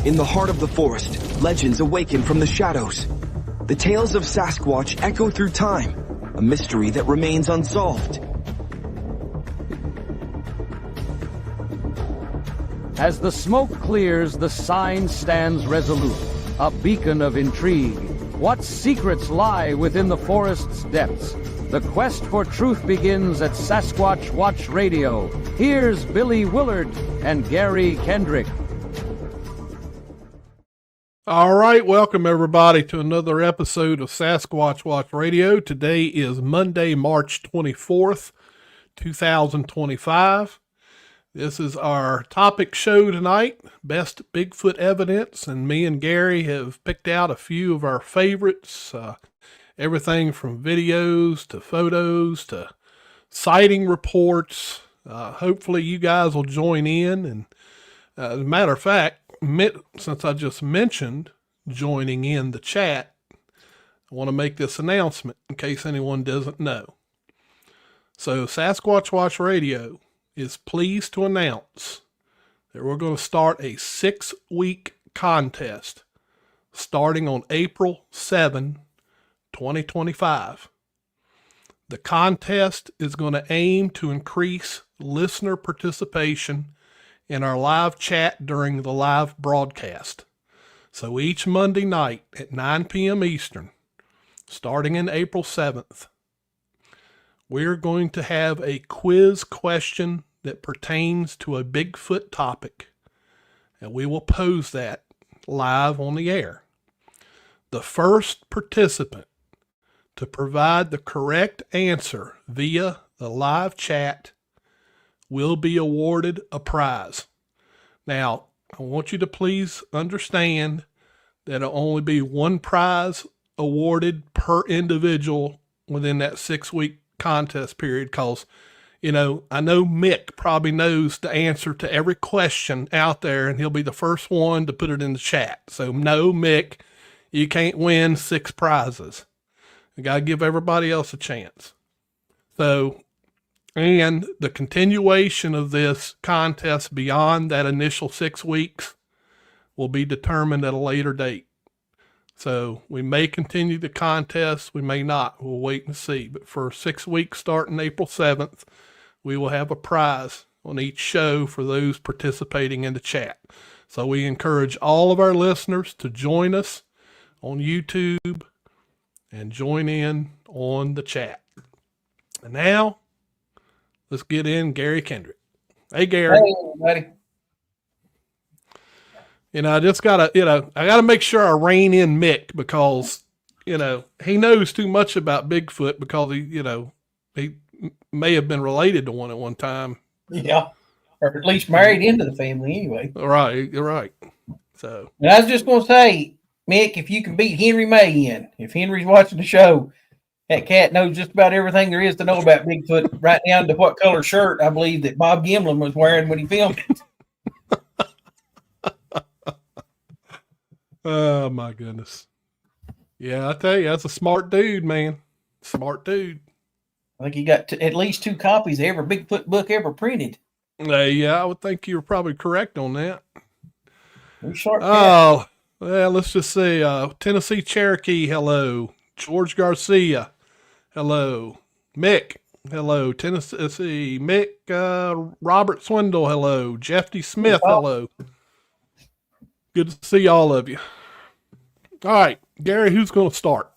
In the heart of the forest, legends awaken from the shadows. The tales of Sasquatch echo through time, a mystery that remains unsolved. As the smoke clears, the sign stands resolute, a beacon of intrigue. What secrets lie within the forest's depths? The quest for truth begins at Sasquatch Watch Radio. Here's Billy Willard and Garry Kendrick. All right, welcome everybody to another episode of Sasquatch Watch Radio. Today is Monday, March 24th, 2025. This is our topic show tonight, best Bigfoot evidence, and me and Gary have picked out a few of our favorites, everything from videos to photos to sighting reports. Hopefully you guys will join in, and as a matter of fact, since I just mentioned joining in the chat, I want to make this announcement in case anyone doesn't know. So Sasquatch Watch Radio is pleased to announce that we're going to start a 6-week contest starting on April 7, 2025. The contest is going to aim to increase listener participation in our live chat during the live broadcast. So each Monday night at 9 p.m. Eastern, starting in April 7th, we're going to have a quiz question that pertains to a Bigfoot topic, and we will pose that live on the air. The first participant to provide the correct answer via the live chat will be awarded a prize. Now, I want you to please understand that it'll only be one prize awarded per individual within that 6-week contest period, because, I know Mick probably knows the answer to every question out there, and he'll be the first one to put it in the chat. So no, Mick, you can't win 6 prizes. You got to give everybody else a chance. So, and the continuation of this contest beyond that initial 6 weeks will be determined at a later date. So we may continue the contest, we may not. We'll wait and see. But for 6 weeks starting April 7th, we will have a prize on each show for those participating in the chat. So we encourage all of our listeners to join us on YouTube and join in on the chat. And now, let's get in Garry Kendrick. Hey, Gary. Hey, buddy. I just gotta, I gotta make sure I rein in Mick because, he knows too much about Bigfoot because he may have been related to one at one time. Yeah. Or at least married into the family anyway. Right. You're right. So. And I was just going to say, Mick, if you can beat Henry May in, if Henry's watching the show, that cat knows just about everything there is to know about Bigfoot, right down to what color shirt I believe that Bob Gimlin was wearing when he filmed it. Oh, my goodness. Yeah, I tell you, that's a smart dude, man. Smart dude. I think he got at least 2 copies of every Bigfoot book ever printed. Yeah, I would think you were probably correct on that. Short well, let's just say Tennessee Cherokee, hello. George Garcia, hello. Mick, hello. Tennessee Mick, Robert Swindle, hello. Jeffy Smith, hello. Good to see all of you. All right, Gary, who's going to start?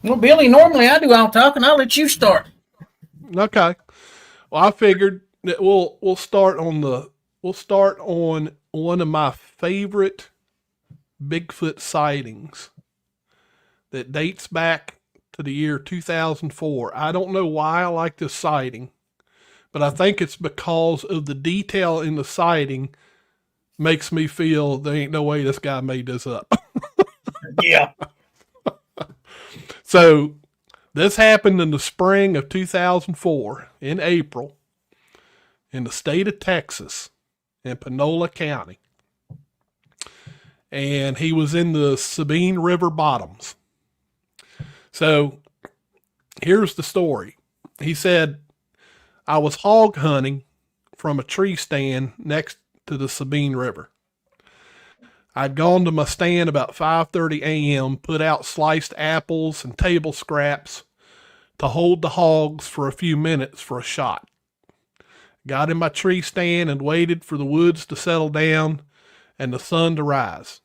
Well, Billy, normally I do all talking. I'll let you start. Okay. Well, I figured that we'll start on one of my favorite Bigfoot sightings that dates back to the year 2004. I don't know why I like this sighting, but I think it's because of the detail in the sighting makes me feel there ain't no way this guy made this up. Yeah. So this happened in the spring of 2004 in April in the state of Texas in Panola County. And he was in the Sabine River bottoms. So here's the story. He said, I was hog hunting from a tree stand next to the Sabine River. I'd gone to my stand about 5:30 a.m., put out sliced apples and table scraps to hold the hogs for a few minutes for a shot. Got in my tree stand and waited for the woods to settle down and the sun to rise.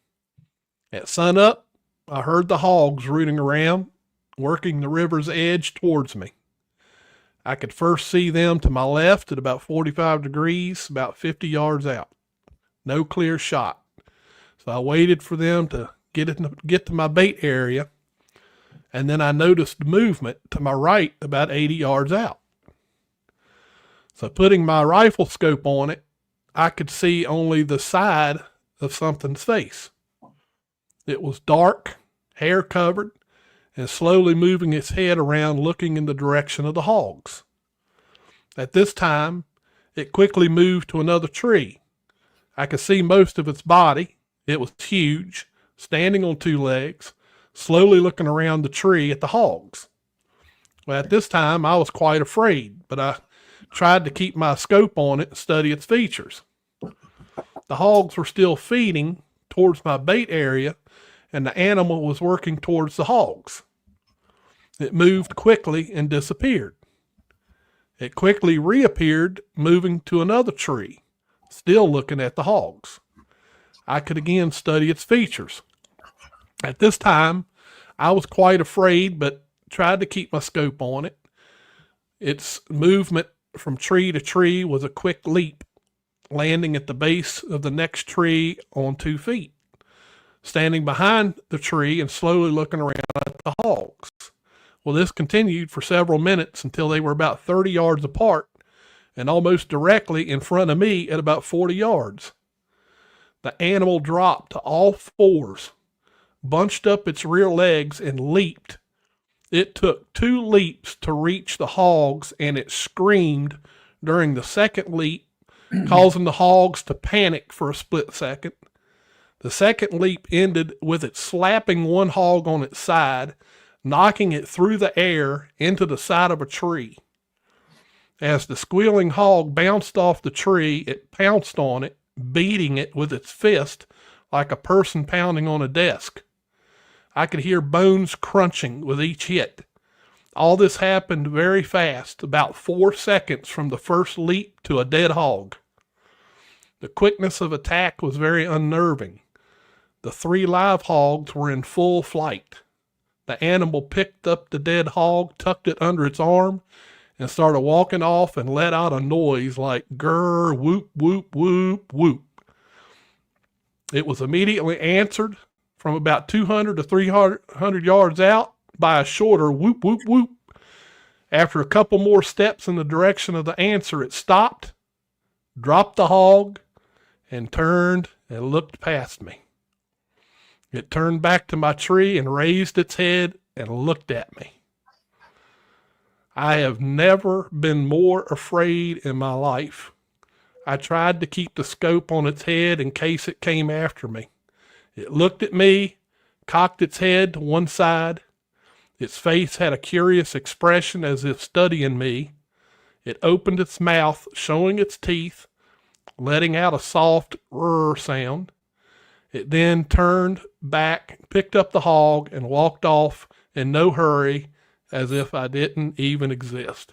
At sunup, I heard the hogs rooting around, working the river's edge towards me. I could first see them to my left at about 45 degrees, about 50 yards out. No clear shot. So I waited for them to get to my bait area, and then I noticed movement to my right about 80 yards out. So putting my rifle scope on it, I could see only the side of something's face. It was dark, hair covered, and slowly moving its head around looking in the direction of the hogs. At this time, it quickly moved to another tree. I could see most of its body. It was huge, standing on two legs, slowly looking around the tree at the hogs. Well, at this time, I was quite afraid, but I tried to keep my scope on it and study its features. The hogs were still feeding towards my bait area, and the animal was working towards the hogs. It moved quickly and disappeared. It quickly reappeared, moving to another tree, still looking at the hogs. I could again study its features. At this time, I was quite afraid, but tried to keep my scope on it. Its movement from tree to tree was a quick leap, landing at the base of the next tree on 2 feet, standing behind the tree and slowly looking around at the hogs. Well, this continued for several minutes until they were about 30 yards apart and almost directly in front of me at about 40 yards. The animal dropped to all fours, bunched up its rear legs, and leaped. It took 2 leaps to reach the hogs, and it screamed during the second leap, causing the hogs to panic for a split second. The second leap ended with it slapping one hog on its side, knocking it through the air into the side of a tree. As the squealing hog bounced off the tree, it pounced on it, beating it with its fist like a person pounding on a desk. I could hear bones crunching with each hit. All this happened very fast, about 4 seconds from the first leap to a dead hog. The quickness of attack was very unnerving. The 3 live hogs were in full flight. The animal picked up the dead hog, tucked it under its arm, and started walking off and let out a noise like grr, whoop, whoop, whoop, whoop. It was immediately answered from about 200 to 300 yards out by a shorter whoop, whoop, whoop. After a couple more steps in the direction of the answer, it stopped, dropped the hog, and turned and looked past me. It turned back to my tree and raised its head and looked at me. I have never been more afraid in my life. I tried to keep the scope on its head in case it came after me. It looked at me, cocked its head to one side. Its face had a curious expression as if studying me. It opened its mouth, showing its teeth, letting out a soft rrr sound. It then turned back, picked up the hog, and walked off in no hurry, as if I didn't even exist.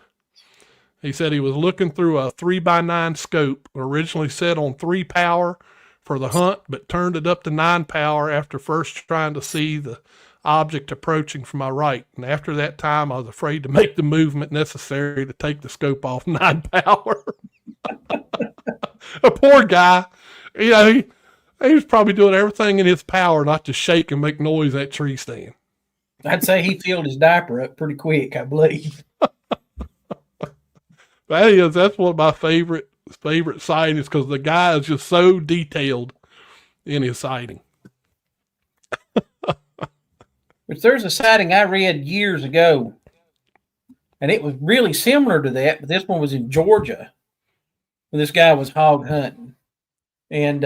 He said he was looking through a 3x9 scope, originally set on 3 power for the hunt, but turned it up to 9 power after first trying to see the object approaching from my right. And after that time, I was afraid to make the movement necessary to take the scope off 9 power. A poor guy, you know, he was probably doing everything in his power not to shake and make noise at tree stand. I'd say he filled his diaper up pretty quick, I believe. That's one of my favorite sightings because the guy is just so detailed in his sighting. But there's a sighting I read years ago, and it was really similar to that, but this one was in Georgia when this guy was hog hunting. And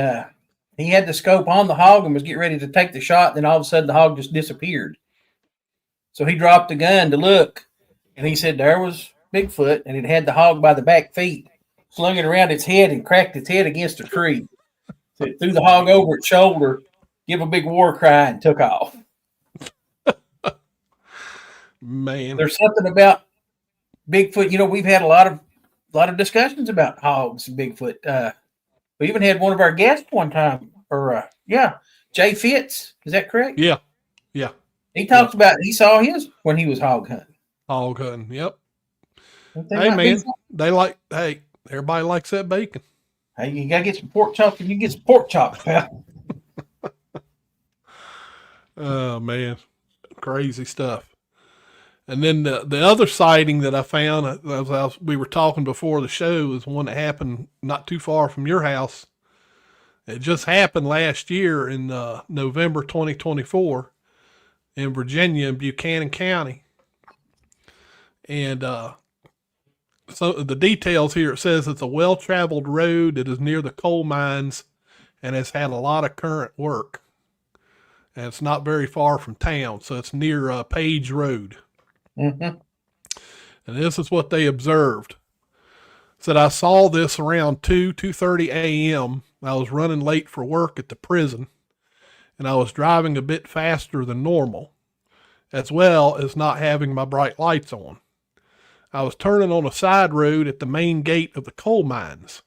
he had the scope on the hog and was getting ready to take the shot. Then all of a sudden the hog just disappeared. So he dropped the gun to look, and he said there was Bigfoot, and it had the hog by the back feet, slung it around its head and cracked its head against a tree. So it threw the hog over its shoulder, give a big war cry, and took off. Man, There's something about Bigfoot. You know, we've had a lot of discussions about hogs and Bigfoot. We even had one of our guests one time, Jay Fitz. Is that correct? yeah. He talks about he saw his when he was hog hunting. Hog hunting, yep. Hey man, everybody likes that bacon. Hey, you gotta get some pork chops, and you get some pork chops, pal. Oh man, crazy stuff. And then the other sighting that I found, we were talking before the show, is one that happened not too far from your house. It just happened last year in November 2024 in Virginia, in Buchanan County. And so the details here, it says it's a well-traveled road that is near the coal mines and has had a lot of current work. And it's not very far from town, so it's near Page Road. Mm-hmm. And this is what they observed. Said, I saw this around 2:30 a.m. I was running late for work at the prison, and I was driving a bit faster than normal, as well as not having my bright lights on. I was turning on a side road at the main gate of the coal mines.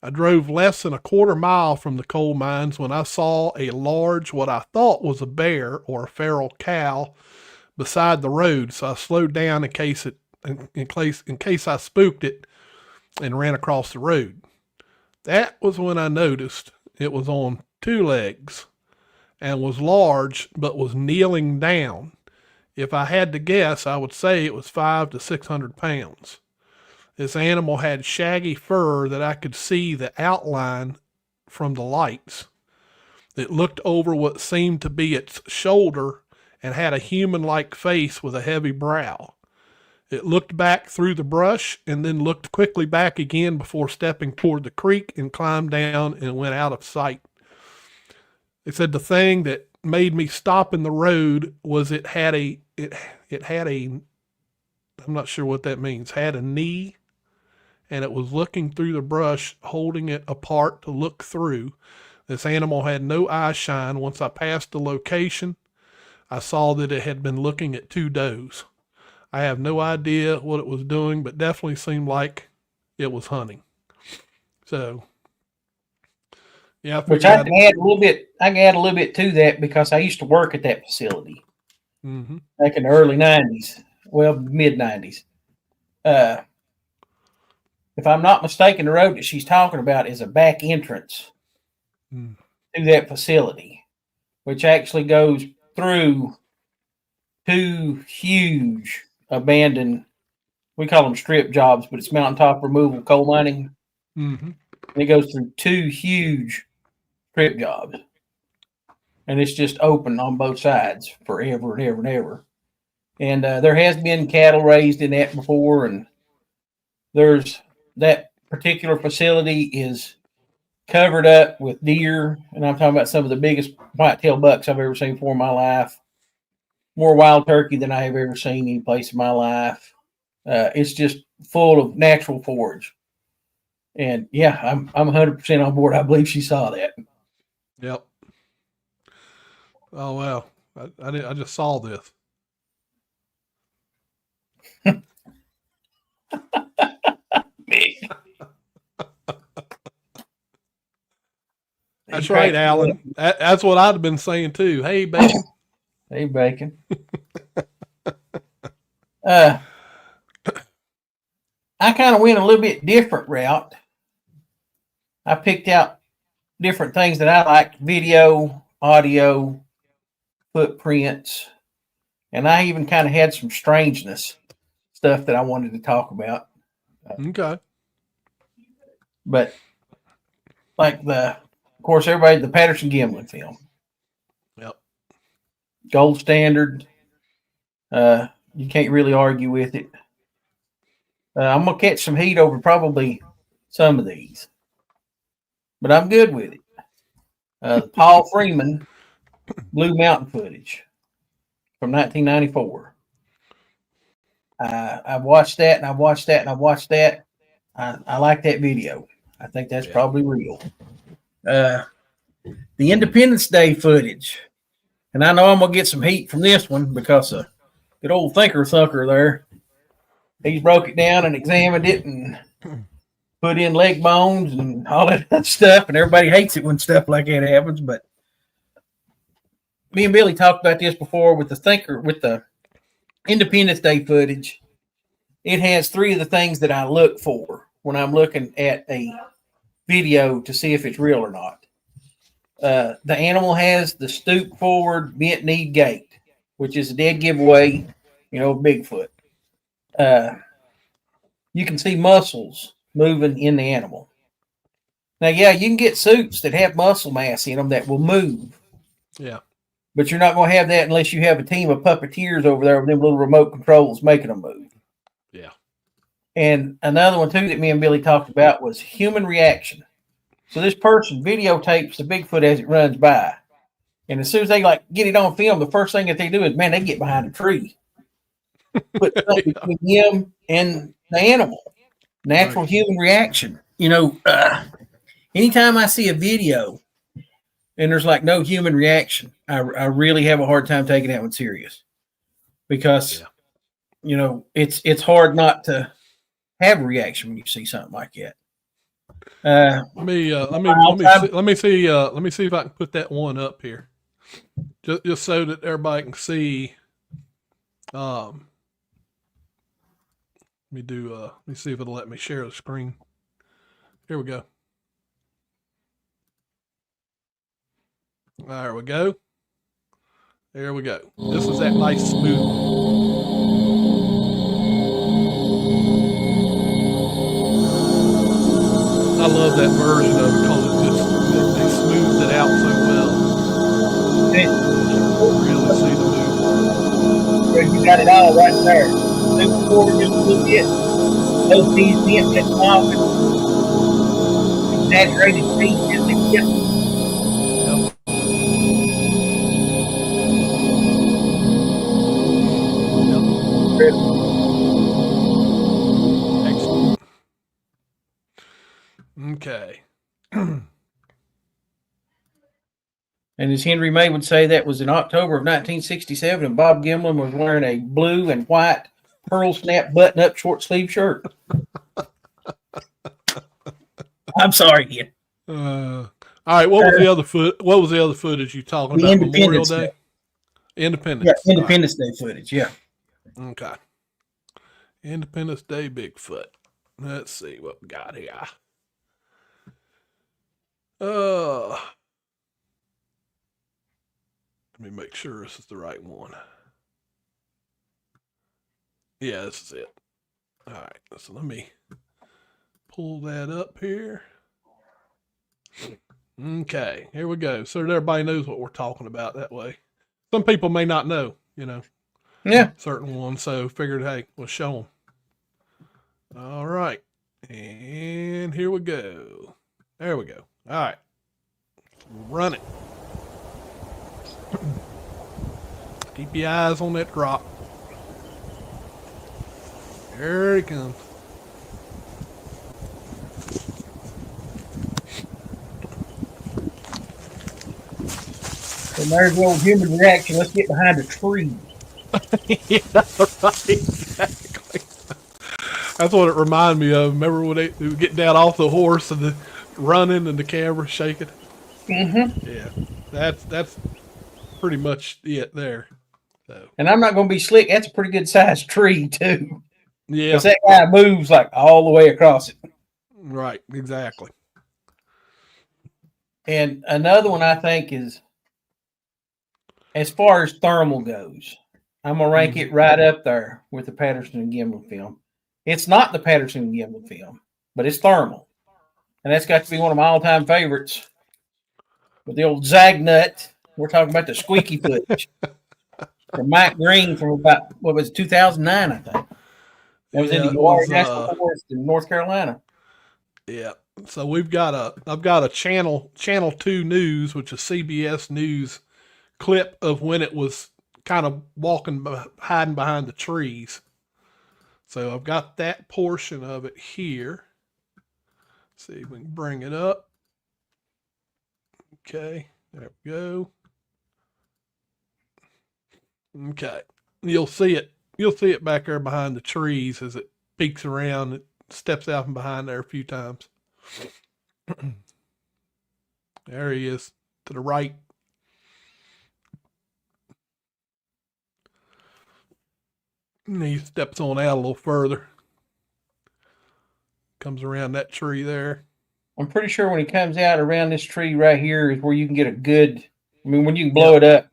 I drove less than a quarter mile from the coal mines when I saw a large, what I thought was a bear or a feral cow, beside the road, so I slowed down in case I spooked it and ran across the road. That was when I noticed it was on two legs and was large, but was kneeling down. If I had to guess, I would say it was 500 to 600 pounds. This animal had shaggy fur that I could see the outline from the lights. It looked over what seemed to be its shoulder and had a human-like face with a heavy brow. It looked back through the brush and then looked quickly back again before stepping toward the creek and climbed down and went out of sight. They said the thing that made me stop in the road was it had a, I'm not sure what that means, had a knee, and it was looking through the brush, holding it apart to look through. This animal had no eye shine. Once I passed the location, I saw that it had been looking at two does. I have no idea what it was doing, but definitely seemed like it was hunting. So, yeah. Which I can add a little bit. I can add a little bit to that because I used to work at that facility back in the early '90s, well, mid '90s. If I'm not mistaken, the road that she's talking about is a back entrance to that facility, which actually goes through two huge abandoned, we call them strip jobs, but it's mountaintop removal coal mining. And it goes through two huge strip jobs. And it's just open on both sides forever and ever and ever. And there has been cattle raised in that before, and there's that particular facility is covered up with deer, and I'm talking about some of the biggest whitetail bucks I've ever seen for in my life. More wild turkey than I have ever seen any place in my life. It's just full of natural forage. And yeah, I'm 100% on board. I believe she saw that. Yep. Oh wow! I just saw this. That's right, Alan. That's what I'd have been saying too. Hey, bacon. Hey, bacon. I kind of went a little bit different route. I picked out different things that I liked: video, audio, footprints, and I even kind of had some strangeness stuff that I wanted to talk about. Okay. But like of course, everybody, the Patterson-Gimlin film. Yep. Gold standard. You can't really argue with it. I'm going to catch some heat over probably some of these, but I'm good with it. Paul Freeman Blue Mountain footage from 1994. I've watched that, and I've watched that, and I've watched that. I like that video. I think that's probably real. the Independence Day footage. And I know I'm going to get some heat from this one because good old thinker thunker there. He's broke it down and examined it and put in leg bones and all that stuff. And everybody hates it when stuff like that happens. But me and Billy talked about this before with the Independence Day footage. It has three of the things that I look for when I'm looking at a video to see if it's real or not. The animal has the stoop forward, bent knee gait, which is a dead giveaway, Bigfoot. You can see muscles moving in the animal. Now, yeah, you can get suits that have muscle mass in them that will move. Yeah. But you're not going to have that unless you have a team of puppeteers over there with them little remote controls making them move. Yeah. And another one, too, that me and Billy talked about was human reaction. So this person videotapes the Bigfoot as it runs by. And as soon as they get it on film, the first thing that they do is, man, they get behind a tree. Put something between him and the animal. Natural human reaction. Anytime I see a video and there's no human reaction, I really have a hard time taking that one serious. Because, it's hard not to have a reaction when you see something like that. Let me see if I can put that one up here, just so that everybody can see. Let me see if it'll let me share the screen. Here we go. There we go. There we go. This is that nice smooth. I love that version of it because they smoothed it out so well. You really see the movement. You got it all right there. Move forward just a little bit. Those knees bent, get off. Exaggerated feet as they get. Excellent. Okay. And as Henry May would say, that was in October of 1967, and Bob Gimlin was wearing a blue and white pearl snap button-up short sleeve shirt. I'm sorry, Ian. All right. What was the other footage you talking about? Memorial Day? Independence. Yeah, Independence Day footage, yeah. Okay. Independence Day Bigfoot. Let's see what we got here. Let me make sure this is the right one. Yeah, this is it. All right. So let me pull that up here. Okay, here we go. So that everybody knows what we're talking about that way. Some people may not know, Yeah. certain ones. So figured, hey, we'll show them. All right. And here we go. There we go. All right. Run it. Keep your eyes on that drop. Here it comes. So there's the old human reaction. Let's get behind a tree. Yeah, right. Exactly. That's what it reminded me of. Remember when they were getting down off the horse and running and the camera shaking? Mm-hmm. Yeah, that's pretty much it there. So. And I'm not going to be slick. That's a pretty good sized tree too. Yeah, because that guy moves all the way across it. Right, exactly. And another one I think is, as far as thermal goes, I'm going to rank it right up there with the Patterson and Gimlin film. It's not the Patterson and Gimlin film, but it's thermal. And that's got to be one of my all-time favorites. With the old Zagnut, we're talking about the squeaky footage from Mike Green from about, 2009, I think. That was in the Yoari National Forest in North Carolina. Yeah. So I've got a channel 2 news, which is CBS News clip of when it was kind of hiding behind the trees. So I've got that portion of it here. Let's see if we can bring it up. Okay, there we go. Okay, you'll see it. You'll see it back there behind the trees as it peeks around. It steps out from behind there a few times. There he is to the right. And he steps on out a little further. Comes around that tree there. I'm pretty sure when he comes out around this tree right here is where you can get a good, I mean, when you can blow it up,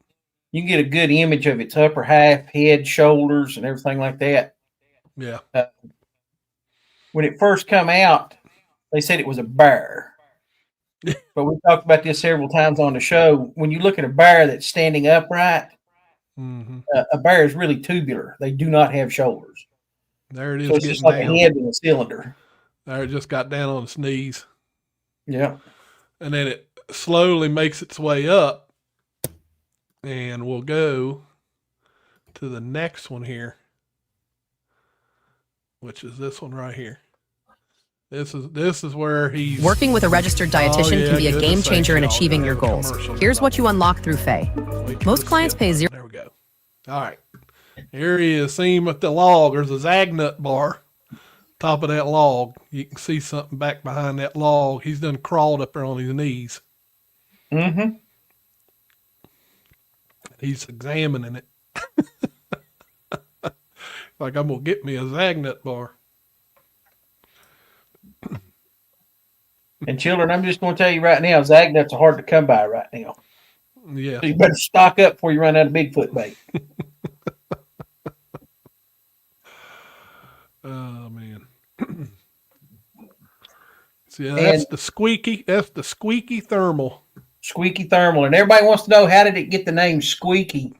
you can get a good image of its upper half, head, shoulders, and everything like that. Yeah. When it first come out, they said it was a bear. But we talked about this several times on the show. When you look at a bear that's standing upright, a bear is really tubular. They do not have shoulders. There it is. So it's just like a head in a cylinder. There it just got down on its knees. Yeah. And then it slowly makes its way up. And we'll go to the next one here, which is this one right here. This is where he's working with a registered dietitian can be a game changer in achieving your goals. Here's what you unlock through Faye. Most clients pay zero. There we go. All right. Here he is. See him with the log. There's a Zagnut bar. Top of that log. You can see something back behind that log. He's done crawled up there on his knees. Mm-hmm. He's examining it. Like, I'm going to get me a Zagnut bar. And children, I'm just going to tell you right now, Zagnuts are hard to come by right now. Yeah. So you better stock up before you run out of Bigfoot bait. Oh man. See, that's the squeaky thermal. Squeaky thermal. And everybody wants to know, how did it get the name Squeaky?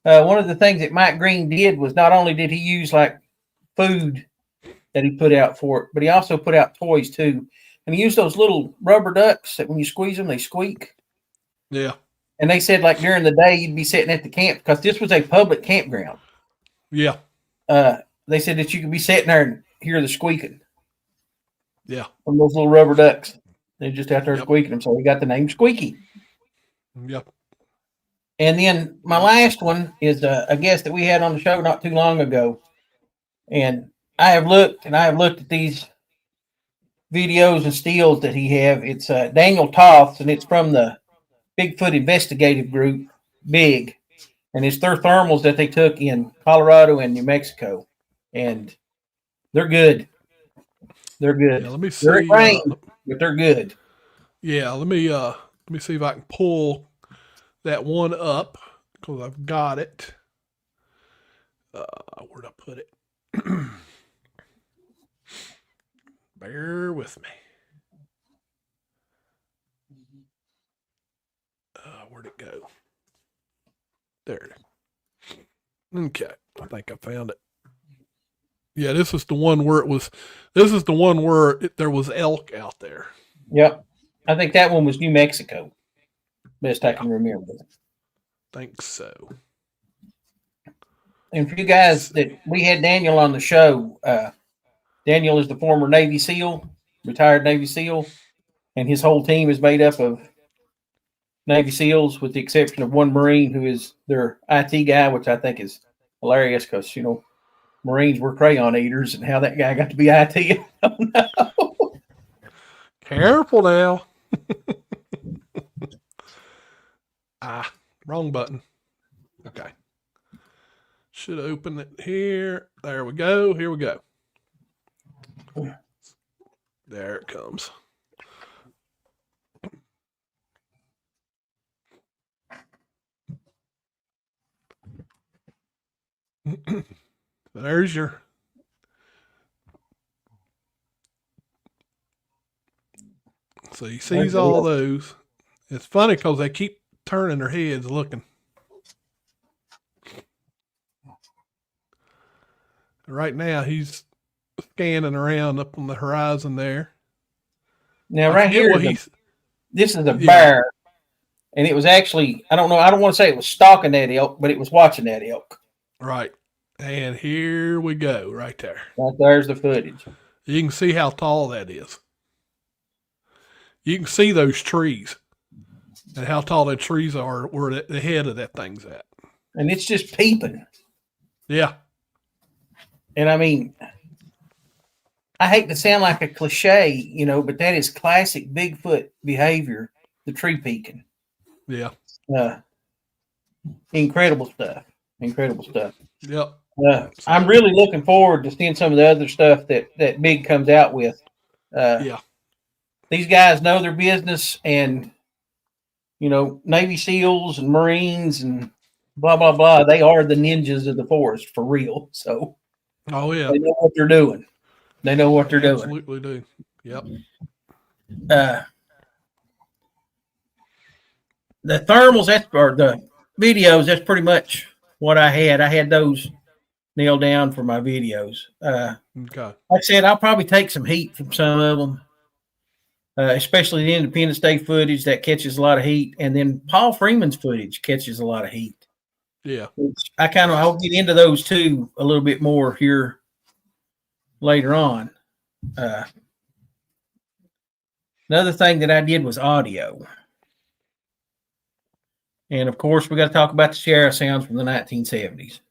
One of the things that Mike Green did was not only did he use like food that he put out for it, but he also put out toys too. And he used those little rubber ducks that when you squeeze them, they squeak. Yeah. And they said like during the day you'd be sitting at the camp, because this was a public campground. Yeah. They said that you could be sitting there and hear the squeaking. Yeah. From those little rubber ducks. They're just out there squeaking them. So he got the name Squeaky. Yep. And then my last one is a guest that we had on the show not too long ago. And I have looked at these videos and stills that he have. It's Daniel Toth's, and it's from the Bigfoot investigative group, Big. And it's their thermals that they took in Colorado and New Mexico. And they're good. They're good. Yeah, let me see. They're rain, but they're good. Yeah, let me see if I can pull that one up, because I've got it. Where'd I put it? Bear with me. Where'd it go? There it is. Okay, I think I found it. Yeah, this is the one where there was elk out there. Yep. I think that one was New Mexico. Best I can remember. Think so. And for you guys that we had Daniel on the show, Daniel is the former Navy SEAL, retired Navy SEAL, and his whole team is made up of Navy SEALs, with the exception of one Marine who is their IT guy, which I think is hilarious because, you know, Marines were crayon eaters, and how that guy got to be IT, I don't know. Careful now. Wrong button. Okay. Should open it here. There we go. Here we go. There it comes. There's your so he sees all those. It's funny because they keep turning their heads looking. Right now he's scanning around up on the horizon there. Now right here, this is a bear, and it was actually, I don't know, I don't want to say it was stalking that elk, but it was watching that elk. Right. And here we go, right there. Right there's the footage. You can see how tall that is. You can see those trees. And how tall the trees are, where the head of that thing's at. And it's just peeping. Yeah. And I mean, I hate to sound like a cliche, but that is classic Bigfoot behavior, the tree peeking. Yeah. Incredible stuff. Incredible stuff. Yep. I'm really looking forward to seeing some of the other stuff that Big comes out with. Yeah. These guys know their business, and Navy SEALs and Marines and blah blah blah. They are the ninjas of the forest for real. So, oh yeah, they know what they're doing. They know what they're doing. Absolutely do. Yep. The thermals, or the videos, that's pretty much what I had. I had those nailed down for my videos. Okay. Like I said, I'll probably take some heat from some of them, especially the Independence Day footage that catches a lot of heat, and then Paul Freeman's footage catches a lot of heat. Yeah. I'll get into those too a little bit more here later on. Another thing that I did was audio. And of course, we got to talk about the Sierra sounds from the 1970s.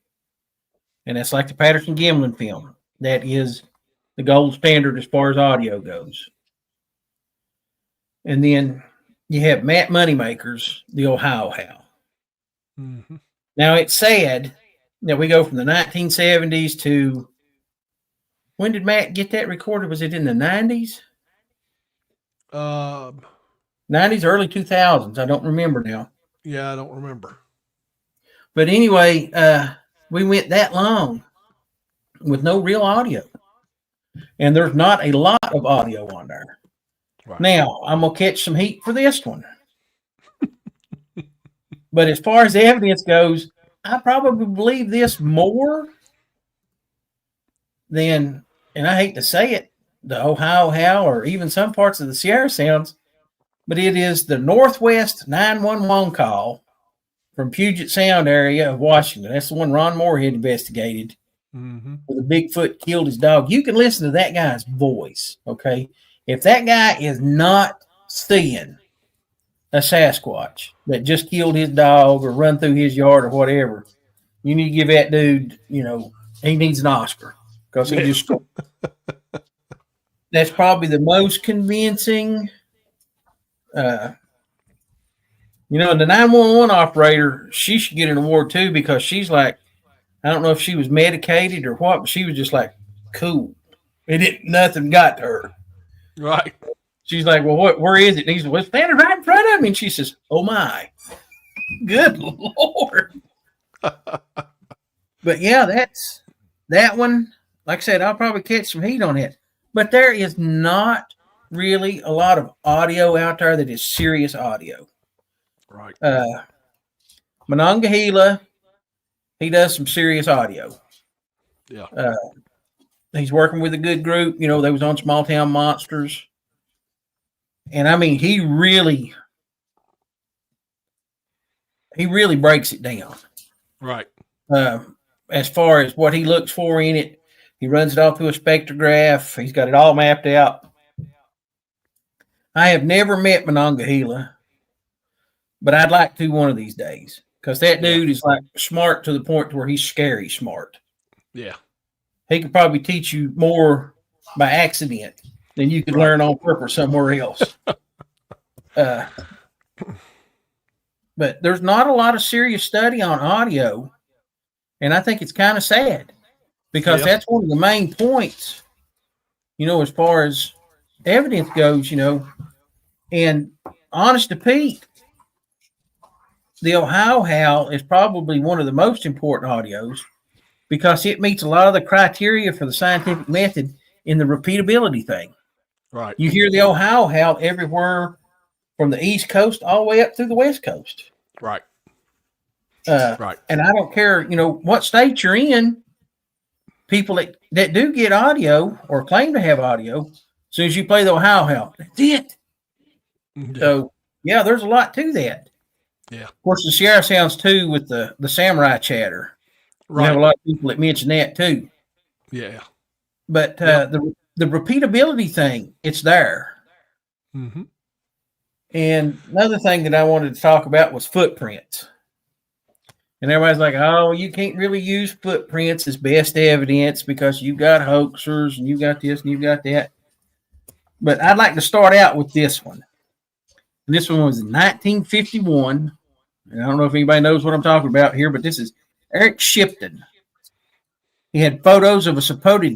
And that's like the Patterson-Gimlin film. That is the gold standard as far as audio goes. And then you have Matt Moneymakers, the Ohio Howl. Mm-hmm. Now, it's sad that we go from the 1970s to, when did Matt get that recorded? Was it in the 90s? 90s, early 2000s. I don't remember now. Yeah, I don't remember. But anyway, we went that long with no real audio. And there's not a lot of audio on there. Right. Now, I'm going to catch some heat for this one. But as far as the evidence goes, I probably believe this more than, and I hate to say it, the Ohio Howl or even some parts of the Sierra Sounds, but it is the Northwest 911 call from Puget Sound area of Washington. That's the one Ron Moorhead investigated. Mm-hmm. Where the Bigfoot killed his dog. You can listen to that guy's voice, okay? If that guy is not seeing a Sasquatch that just killed his dog or run through his yard or whatever, you need to give that dude, he needs an Oscar because he just. That's probably the most convincing. And the 911 operator, she should get an award too because she's like, I don't know if she was medicated or what, but she was just like, cool. Nothing got to her. Right. She's like, well, where is it? And he's like, standing right in front of me. And she says, oh my, good Lord. But yeah, that's that one. Like I said, I'll probably catch some heat on it. But there is not really a lot of audio out there that is serious audio. Right. Monongahela, he does some serious audio. Yeah. He's working with a good group. They was on Small Town Monsters. And I mean, he really breaks it down. Right. As far as what he looks for in it, he runs it off through a spectrograph. He's got it all mapped out. I have never met Monongahela, but I'd like to one of these days because that dude is like smart to the point where he's scary smart. Yeah. He could probably teach you more by accident than you could learn on purpose somewhere else. But there's not a lot of serious study on audio, and I think it's kind of sad because that's one of the main points, as far as evidence goes, and honest to Pete, the Ohio Howl is probably one of the most important audios because it meets a lot of the criteria for the scientific method in the repeatability thing. Right. You hear the Ohio Howl everywhere from the East Coast all the way up through the West Coast. Right. Right. And I don't care, what state you're in, people that do get audio or claim to have audio, as soon as you play the Ohio Howl, that's it. Yeah. So, there's a lot to that. Yeah. Of course, the Sierra Sounds too with the samurai chatter. Right. We have a lot of people that mention that too. Yeah. But the repeatability thing, it's there. Mm-hmm. And another thing that I wanted to talk about was footprints. And everybody's like, oh, you can't really use footprints as best evidence because you've got hoaxers and you got this and you got that. But I'd like to start out with this one. And this one was in 1951. And I don't know if anybody knows what I'm talking about here, but this is Eric Shipton. He had photos of a supposed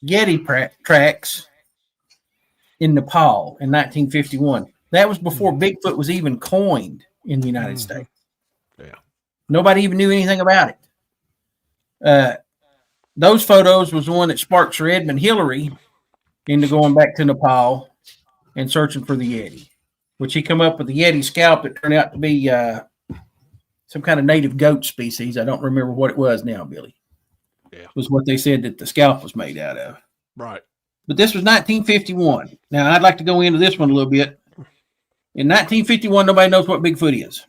Yeti tracks in Nepal in 1951. That was before Bigfoot was even coined in the United States. Yeah. Nobody even knew anything about it. Those photos was the one that sparked Sir Edmund Hillary into going back to Nepal and searching for the Yeti, which he come up with the Yeti scalp that turned out to be some kind of native goat species. I don't remember what it was now, Billy. Yeah. Was what they said that the scalp was made out of. Right. But this was 1951. Now, I'd like to go into this one a little bit. In 1951, nobody knows what Bigfoot is.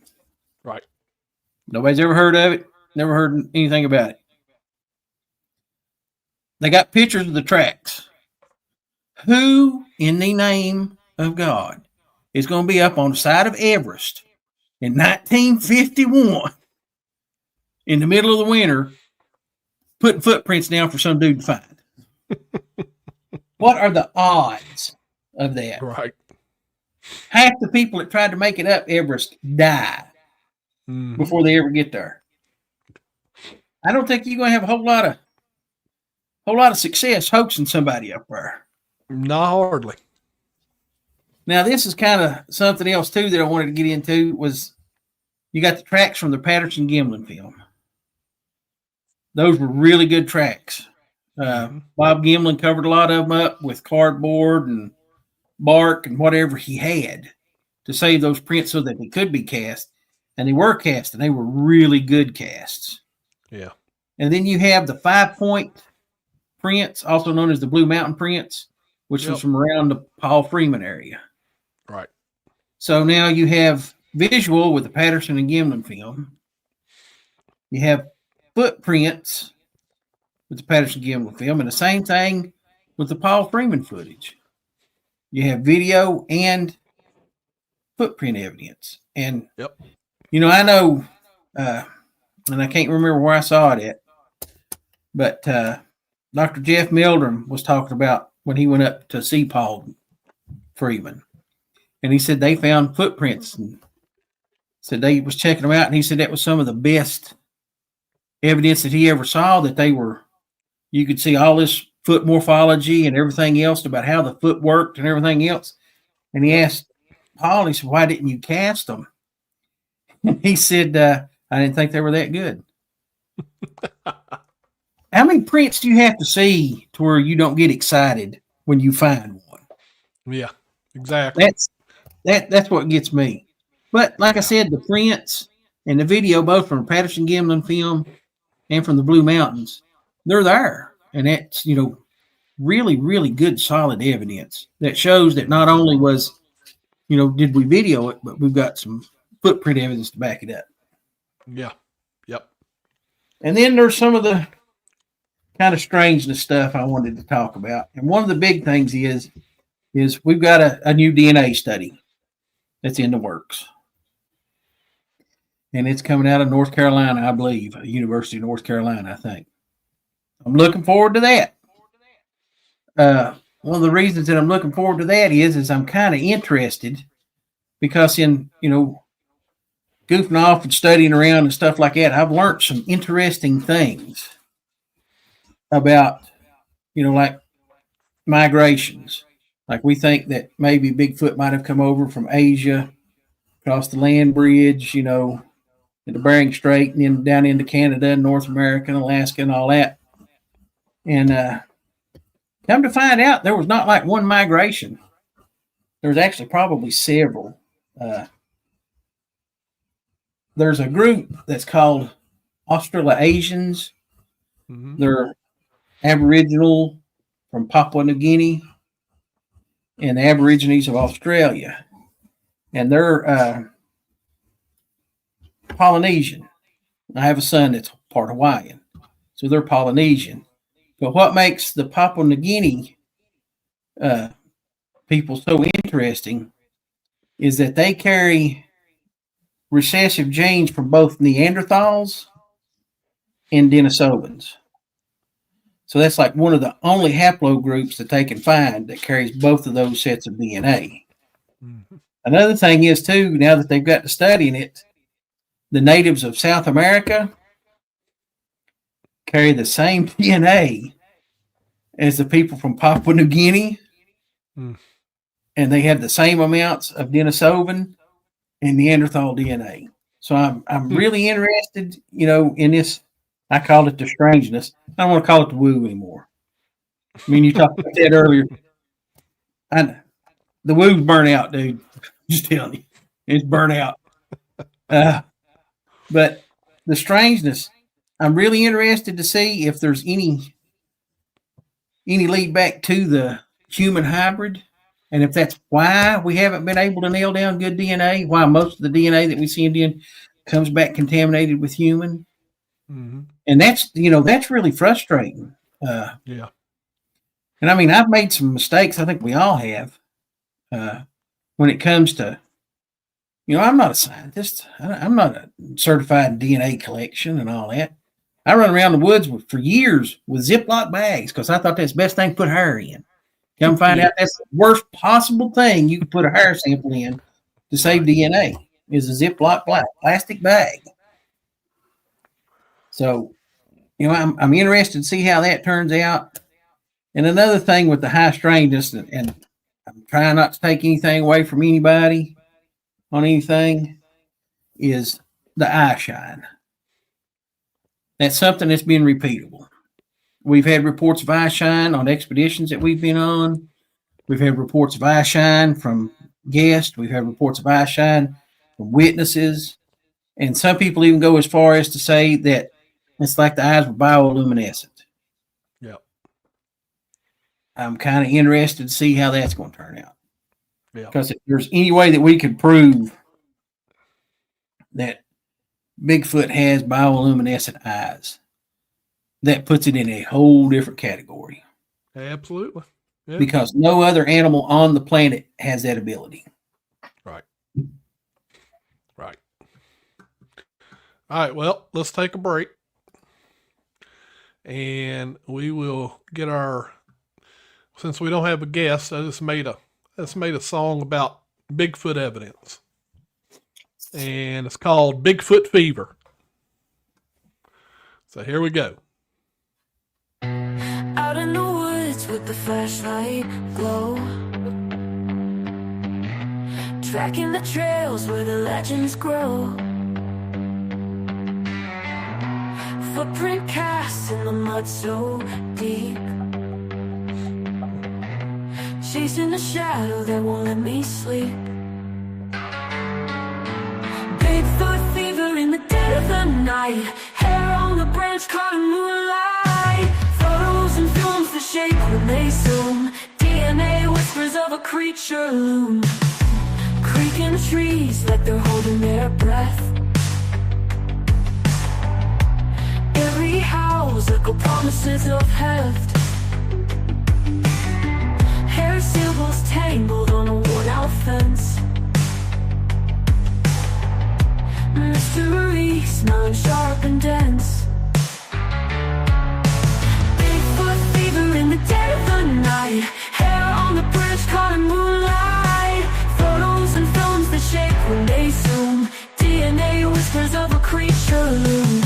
Right. Nobody's ever heard of it, never heard anything about it. They got pictures of the tracks. Who, in the name of God, is going to be up on the side of Everest in 1951 in the middle of the winter putting footprints down for some dude to find? What are the odds of that? Right. Half the people that tried to make it up Everest die before they ever get there. I don't think you're going to have a whole lot of success hoaxing somebody up there. Not hardly. Now, this is kind of something else too that I wanted to get into. Was you got the tracks from the Patterson-Gimlin film? Those were really good tracks. Bob Gimlin covered a lot of them up with cardboard and bark and whatever he had to save those prints so that they could be cast. And they were cast, and they were really good casts. Yeah. And then you have the 5-point prints, also known as the Blue Mountain prints, which was from around the Paul Freeman area. Right. So now you have visual with the Patterson and Gimlin film. You have footprints with the Patterson-Gimlin film, and the same thing with the Paul Freeman footage. You have video and footprint evidence. And, I know, and I can't remember where I saw it at, but Dr. Jeff Meldrum was talking about when he went up to see Paul Freeman. And he said they found footprints and said they was checking them out. And he said that was some of the best evidence that he ever saw, that they were, you could see all this foot morphology and everything else about how the foot worked and everything else. And he asked Paul, he said, why didn't you cast them? He said, I didn't think they were that good. How many prints do you have to see to where you don't get excited when you find one? Yeah, exactly. That's what gets me. But like I said, the prints and the video, both from the Patterson-Gimlin film and from the Blue Mountains, they're there. And that's, really, really good, solid evidence that shows that not only was, did we video it, but we've got some footprint evidence to back it up. Yeah. Yep. And then there's some of the kind of strangeness stuff I wanted to talk about. And one of the big things is we've got a new DNA study that's in the works. And it's coming out of North Carolina, I believe, University of North Carolina, I think. I'm looking forward to that. One of the reasons that I'm looking forward to that is I'm kind of interested because in, goofing off and studying around and stuff like that, I've learned some interesting things about, like migrations. Like we think that maybe Bigfoot might have come over from Asia, across the land bridge, in the Bering Strait, and then down into Canada and North America and Alaska and all that. And come to find out, there was not like one migration. There was actually probably several. There's a group that's called Australasians. They're Aboriginal from Papua New Guinea and the Aborigines of Australia. And they're Polynesian. I have a son that's part Hawaiian, so they're Polynesian. But what makes the Papua New Guinea people so interesting is that they carry recessive genes from both Neanderthals and Denisovans. So that's like one of the only haplogroups that they can find that carries both of those sets of DNA. Mm-hmm. Another thing is, too, now that they've got to studying it, the natives of South America carry the same DNA as the people from Papua New Guinea, and they have the same amounts of Denisovan and Neanderthal DNA. So I'm really interested, in this. I called it the strangeness. I don't want to call it the woo anymore. I mean, you talked about that earlier. The woo's burnt out, dude. Just telling you, it's burnt out. But the strangeness, I'm really interested to see if there's any lead back to the human hybrid, and if that's why we haven't been able to nail down good DNA, why most of the DNA that we see in comes back contaminated with human. Mm-hmm. And that's really frustrating. Yeah. And I mean, I've made some mistakes. I think we all have. When it comes to, I'm not a scientist. I'm not a certified DNA collection and all that. I run around the woods for years with Ziploc bags because I thought that's the best thing to put hair in. Come find out that's the worst possible thing you could put a hair sample in to save DNA is a Ziploc plastic bag. So, I'm interested to see how that turns out. And another thing with the high strangeness, and I'm trying not to take anything away from anybody on anything, is the eye shine. That's something that's been repeatable. We've had reports of eye shine on expeditions that we've been on. We've had reports of eye shine from guests. We've had reports of eye shine from witnesses. And some people even go as far as to say that it's like the eyes were bioluminescent. Yeah. I'm kind of interested to see how that's going to turn out. Yeah. Because if there's any way that we could prove that Bigfoot has bioluminescent eyes, that puts it in a whole different category. Absolutely. Yeah. Because no other animal on the planet has that ability. Right. Right. All right. Well, let's take a break. And we will get since we don't have a guest, I just made a song about Bigfoot evidence. And it's called Bigfoot Fever. So here we go. Out in the woods with the flashlight glow, tracking the trails where the legends grow, footprint cast in the mud so deep, chasing a shadow that won't let me sleep. Bigfoot fever in the dead of the night, hair on the branch caught in moonlight, photos and films that shake when they zoom, DNA whispers of a creature loom, creaking trees like they're holding their breath. Every howl's echo promises of heft, hair symbols tangled on a worn-out fence, mystery smelling sharp and dense. Bigfoot fever in the dead of the night, hair on the branch caught in moonlight, photos and films that shake when they zoom, DNA whispers of a creature loom.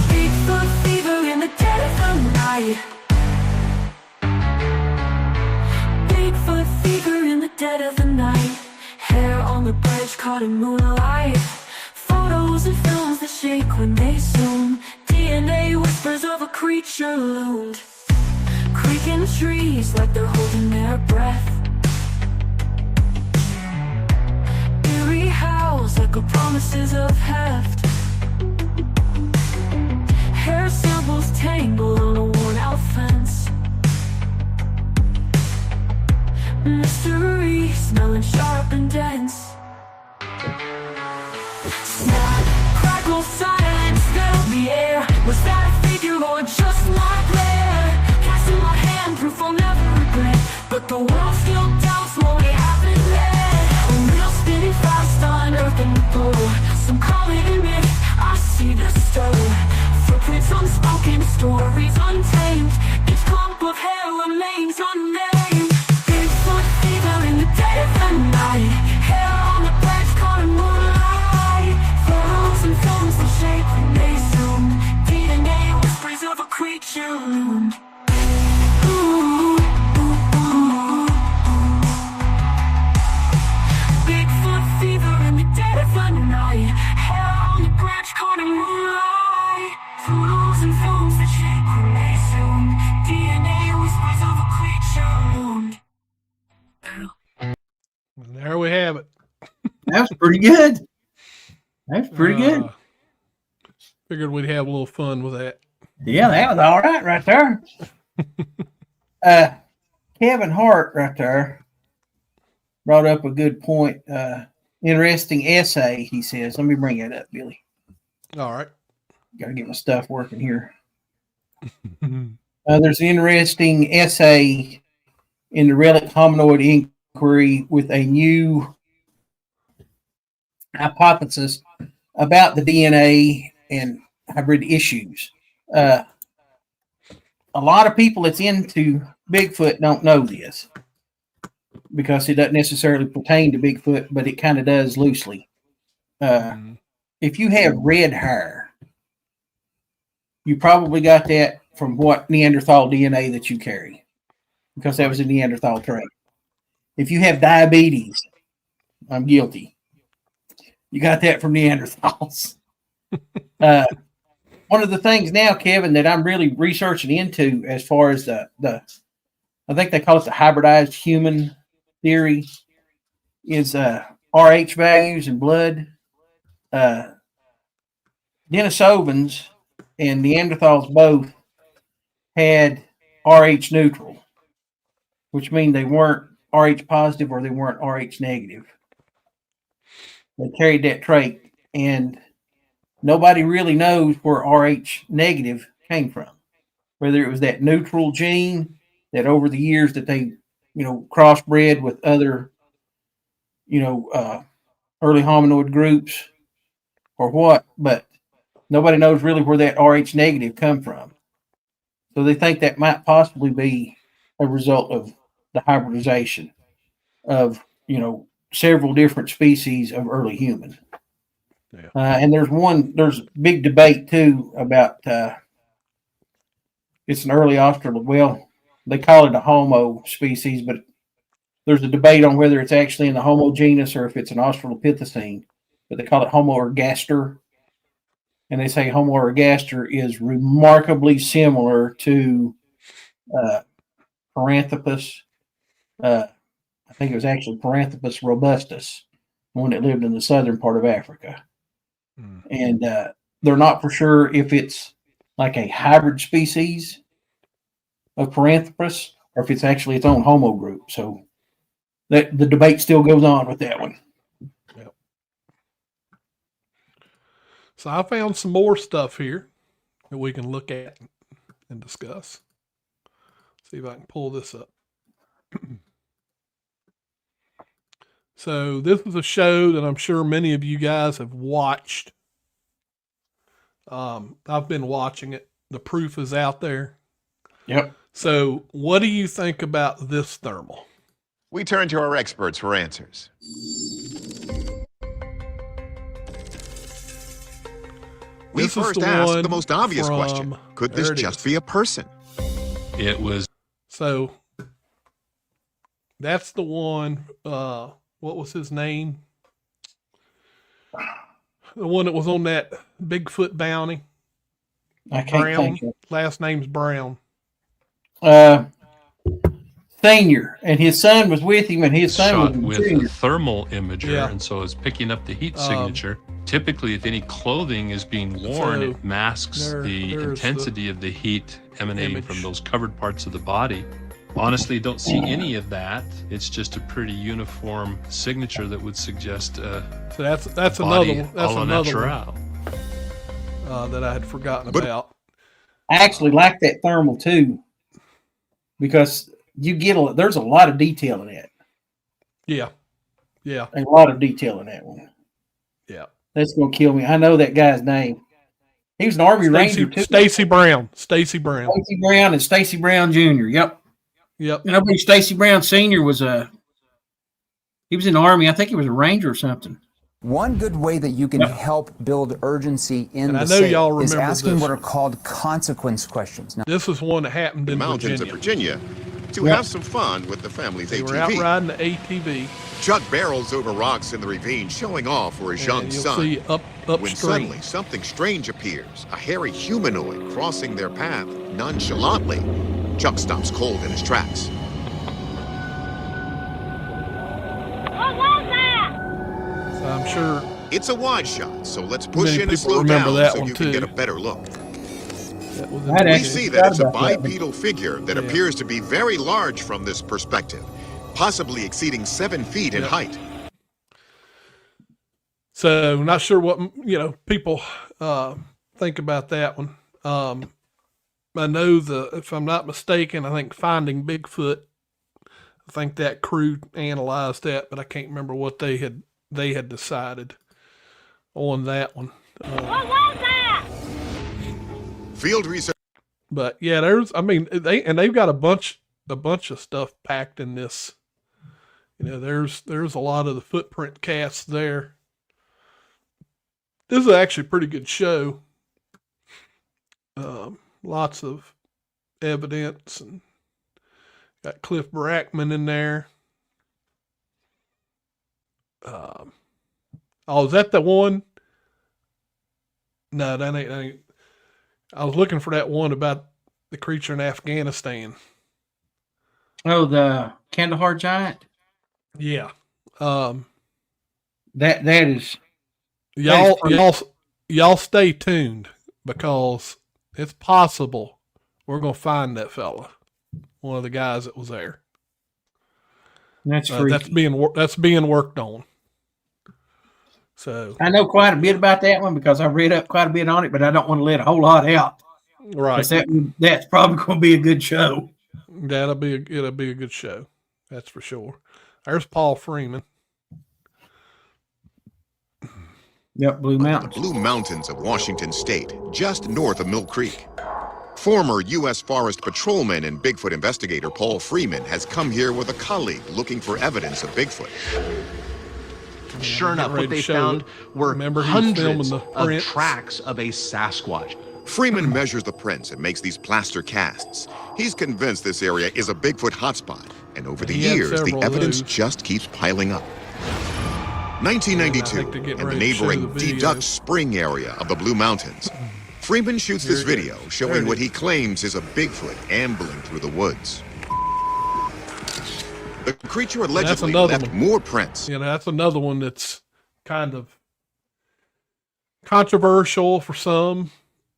Bigfoot fever in the dead of the night. Bigfoot fever in the dead of the night, hair on the branch caught in moonlight, photos and films that shake when they zoom, DNA whispers of a creature loomed, creaking trees like they're holding their breath. Eerie howls echo promises of heft, hair symbols tangled on a worn-out fence, mystery smelling sharp and dense. Snap, crackle, silence filled the air. Was that a figure or just my glare? Casting my hand of hair remains unnamed. Bigfoot fever in the dead of the night. Hair on the branch caught in moonlight. Photos and films that shake when they zoom. DNA whispers of a creature loomed. Bigfoot fever in the dead of the night. Hair on the branch caught in moonlight. Photos and films that shake when they zoom. DNA whispers of a creature loomed. And there we have it. That was pretty good. That's pretty good. Figured we'd have a little fun with that. Yeah, that was all right there. Kevin Hart right there brought up a good point. Interesting essay, he says. Let me bring it up, Billy. All right. Got to get my stuff working here. There's an interesting essay in the Relic Hominoid Inquiry with a new hypothesis about the DNA and hybrid issues. A lot of people that's into Bigfoot don't know this because it doesn't necessarily pertain to Bigfoot, but it kind of does loosely. If you have red hair, you probably got that from what Neanderthal DNA that you carry, because that was a Neanderthal trait. If you have diabetes, I'm guilty. You got that from Neanderthals. One of the things now, Kevin, that I'm really researching into as far as the I think they call it the hybridized human theory, is RH values in blood. Denisovans and Neanderthals both had RH neutral, which means they weren't RH positive or they weren't RH negative. They carried that trait, and nobody really knows where RH negative came from. Whether it was that neutral gene that over the years that they, crossbred with other, early hominoid groups or what, but nobody knows really where that RH negative come from. So they think that might possibly be a result of the hybridization of, several different species of early human. Yeah. And there's big debate too about, it's an early Australopithecus. Well, they call it a Homo species, but there's a debate on whether it's actually in the Homo genus or if it's an Australopithecine, but they call it Homo ergaster. And they say Homo ergaster is remarkably similar to Paranthropus. I think it was actually Paranthropus robustus, one that lived in the southern part of Africa. And they're not for sure if it's like a hybrid species of Paranthropus or if it's actually its own Homo group. So the debate still goes on with that one. Yep. So I found some more stuff here that we can look at and discuss. See if I can pull this up. So this is a show that I'm sure many of you guys have watched. I've been watching it. The proof is out there. Yep. So what do you think about this thermal? We turn to our experts for answers. We first asked the most obvious question. Could this just be a person? It was. So that's the one, what was his name? The one that was on that Bigfoot bounty. I can't Brown. think of it. Last name's Brown. Senior, and his son was with him, and his son shot was with junior. a thermal imager, Yeah. and so it's picking up the heat signature. Typically, if any clothing is being worn, So it masks the there's intensity of the heat emanating from image. those covered parts of the body. Honestly, don't see any of that. It's just a pretty uniform signature that would suggest So that's another body one. That's a la another natural. one that I had forgotten about. I actually like that thermal too, because you get there's a lot of detail in that. Yeah. Yeah. A lot of detail in that one. Yeah. That's gonna kill me. I know that guy's name. He was an Army Ranger too. Stacy Brown. Stacy Brown and Stacy Brown Jr. Yep. Yep. And I believe Stacy Brown Sr. was he was in the Army. I think he was a Ranger or something. One good way that you can help build urgency in and the I know state y'all remember is asking this. what are called consequence questions. Now, this is one that happened in mountains of Virginia to have some fun with the family's they ATV. were out riding the ATV. Chuck barrels over rocks in the ravine, showing off for his young son. See upstream. When suddenly something strange appears, a hairy humanoid crossing their path nonchalantly. Chuck stops cold in his tracks. What was that? So I'm sure it's a wide shot, so let's push many in and people slow remember down that so one you too. can get a better look. That was We see that it's a bipedal figure that appears to be very large from this perspective, possibly exceeding 7 feet in height. So not sure what people think about that one. I know if I'm not mistaken, I think Finding Bigfoot. I think that crew analyzed that, but I can't remember what they had decided on that one. What was that? Field research. But yeah, they've got a bunch of stuff packed in this. There's a lot of the footprint casts there. This is actually a pretty good show. Lots of evidence, and got Cliff Brackman in there. Is that the one? No, that ain't. I was looking for that one about the creature in Afghanistan. Oh, the Kandahar giant. Yeah. That is. Y'all stay tuned, because it's possible we're gonna find that fella, one of the guys that was there. That's being worked on. So I know quite a bit about that one because I read up quite a bit on it, but I don't want to let a whole lot out. Right. That's probably going to be a good show. It'll be a good show. That's for sure. There's Paul Freeman. Yep, Blue Mountains. The Blue Mountains of Washington State, just north of Mill Creek. Former U.S. Forest Patrolman and Bigfoot investigator Paul Freeman has come here with a colleague looking for evidence of Bigfoot. Sure enough, what they found were hundreds of tracks of a Sasquatch. Freeman measures the prints and makes these plaster casts. He's convinced this area is a Bigfoot hotspot, and over the years, the evidence just keeps piling up. 1992, in the neighboring Deduct Spring area of the Blue Mountains, Freeman shoots this video showing what he claims is a Bigfoot ambling through the woods. The creature allegedly left more prints. That's another one that's kind of controversial for some,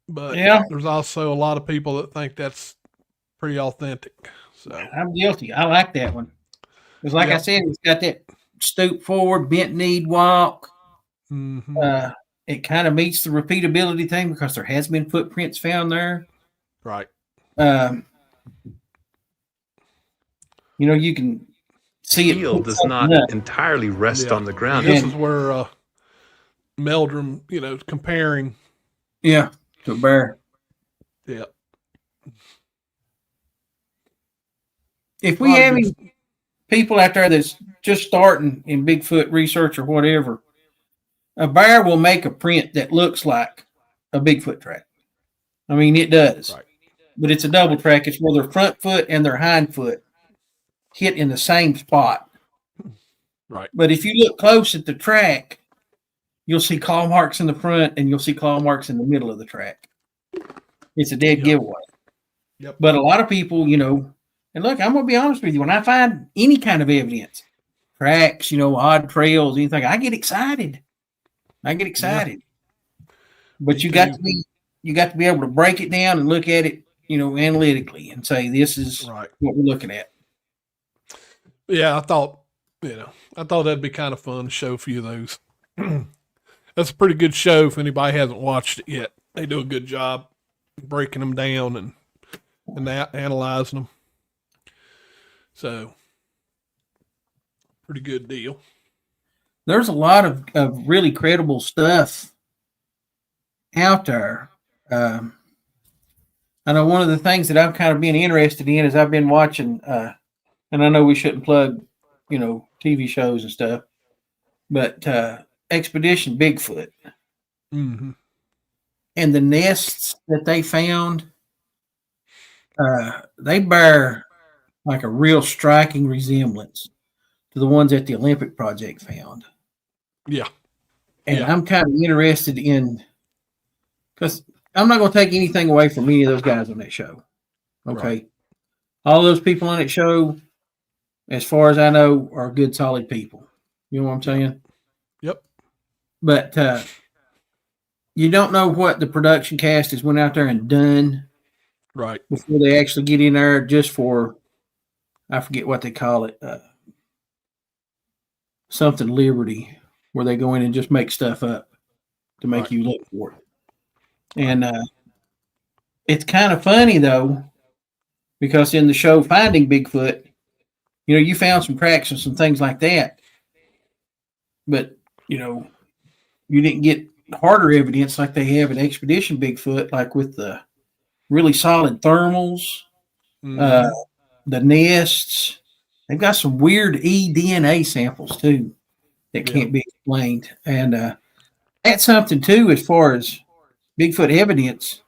but there's also a lot of people that think that's pretty authentic. So I'm guilty. I like that one. Because like I said, it's got that stoop forward, bent knee walk. Mm-hmm. It kind of meets the repeatability thing because there has been footprints found there. Right. You can see it does not entirely rest on the ground. This is where Meldrum, comparing. Yeah, to a bear. Yeah. If we have any people out there that's just starting in Bigfoot research or whatever, a bear will make a print that looks like a Bigfoot track. I mean, it does. Right. But it's a double track. It's where their front foot and their hind foot hit in the same spot. Right. But if you look close at the track, you'll see claw marks in the front and you'll see claw marks in the middle of the track. It's a dead giveaway. Yep. But a lot of people, and look, I'm going to be honest with you. When I find any kind of evidence, tracks, odd trails, anything, I get excited. But you got to be able to break it down and look at it, analytically and say, this is what we're looking at. Yeah, I thought that'd be kind of fun to show a few of those. That's a pretty good show if anybody hasn't watched it yet. They do a good job breaking them down and analyzing them. So, pretty good deal. There's a lot of really credible stuff out there I know one of the things that I've kind of been interested in is I've been watching, and I know we shouldn't plug, TV shows and stuff, but Expedition Bigfoot. Mm-hmm. And the nests that they found, they bear like a real striking resemblance to the ones that the Olympic Project found. Yeah. And I'm kind of interested in, because I'm not going to take anything away from any of those guys on that show. Okay. Right. All those people on that show, as far as I know, are good, solid people. You know what I'm saying? Yep. But you don't know what the production cast has went out there and done. Right. Before they actually get in there just for, I forget what they call it, something Liberty, where they go in and just make stuff up to make you look for it. And it's kind of funny, though, because in the show Finding Bigfoot, you found some cracks and some things like that. But, you didn't get harder evidence like they have in Expedition Bigfoot, like with the really solid thermals, the nests. They've got some weird eDNA samples, too, that can't be explained. And that's something, too, as far as Bigfoot evidence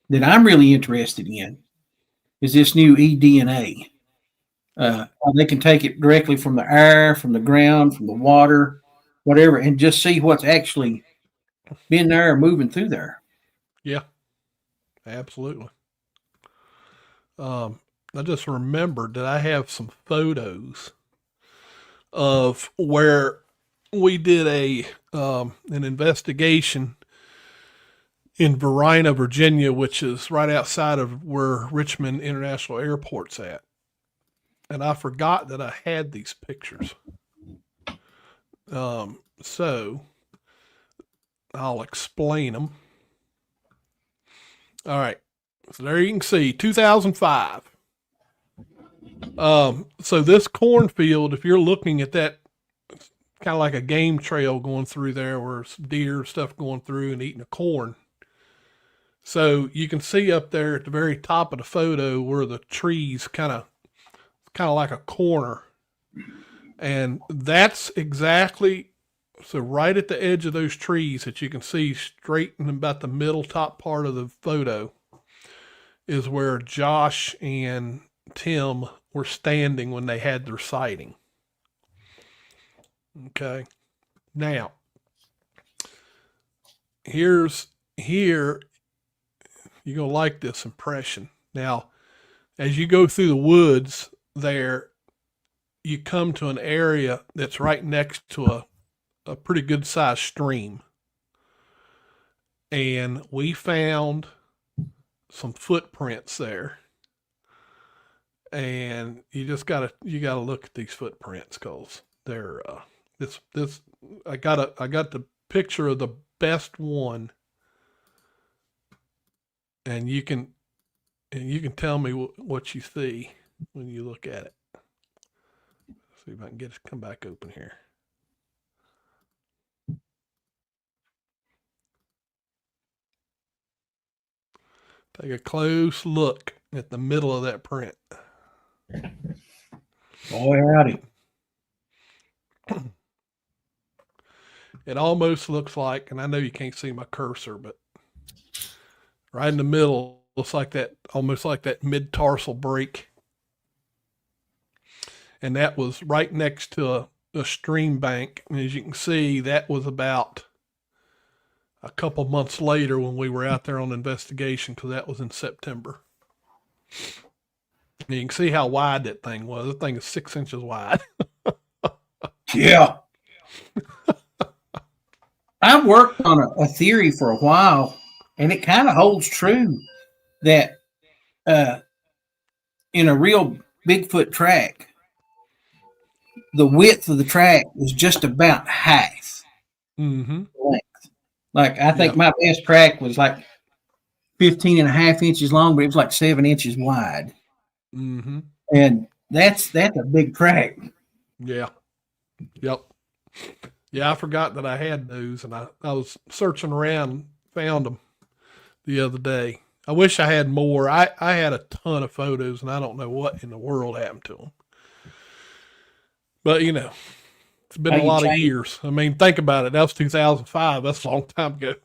that I'm really interested in, is this new eDNA. They can take it directly from the air, from the ground, from the water, whatever, and just see what's actually been there or moving through there. Yeah, absolutely. I just remembered that I have some photos of where we did an investigation in Verina, Virginia, which is right outside of where Richmond International Airport's at. And I forgot that I had these pictures. So I'll explain them. All right. So there you can see 2005. So this cornfield, if you're looking at that, it's kind of like a game trail going through there where some deer stuff going through and eating the corn. So you can see up there at the very top of the photo where the trees kind of like a corner. And that's exactly, so right at the edge of those trees that you can see straight in about the middle top part of the photo is where Josh and Tim were standing when they had their sighting. Okay. Now, here, you're going to like this impression. Now, as you go through the woods there, you come to an area that's right next to a pretty good sized stream. And we found some footprints there. And you just gotta look at these footprints, cause they're I got the picture of the best one, and you can tell me what you see when you look at it. Let's see if I can get it to come back open here. Take a close look at the middle of that print. Boy, howdy. It almost looks like, and I know you can't see my cursor, but right in the middle looks like that, almost like that mid-tarsal break. And that was right next to a stream bank. And as you can see, that was about a couple months later when we were out there on investigation, because that was in September. And you can see how wide that thing was. That thing is 6 inches wide. Yeah. I worked on a theory for a while, and it kind of holds true that in a real Bigfoot track, the width of the track was just about half length. Like, I think my best track was like 15 and a half inches long, but it was like 7 inches wide. Mm-hmm. And that's a big track. Yeah. Yep. Yeah, I forgot that I had those, and I was searching around, found them the other day. I wish I had more. I had a ton of photos, and I don't know what in the world happened to them. But, you know, it's been a lot of years. I mean, think about it. That was 2005. That's a long time ago.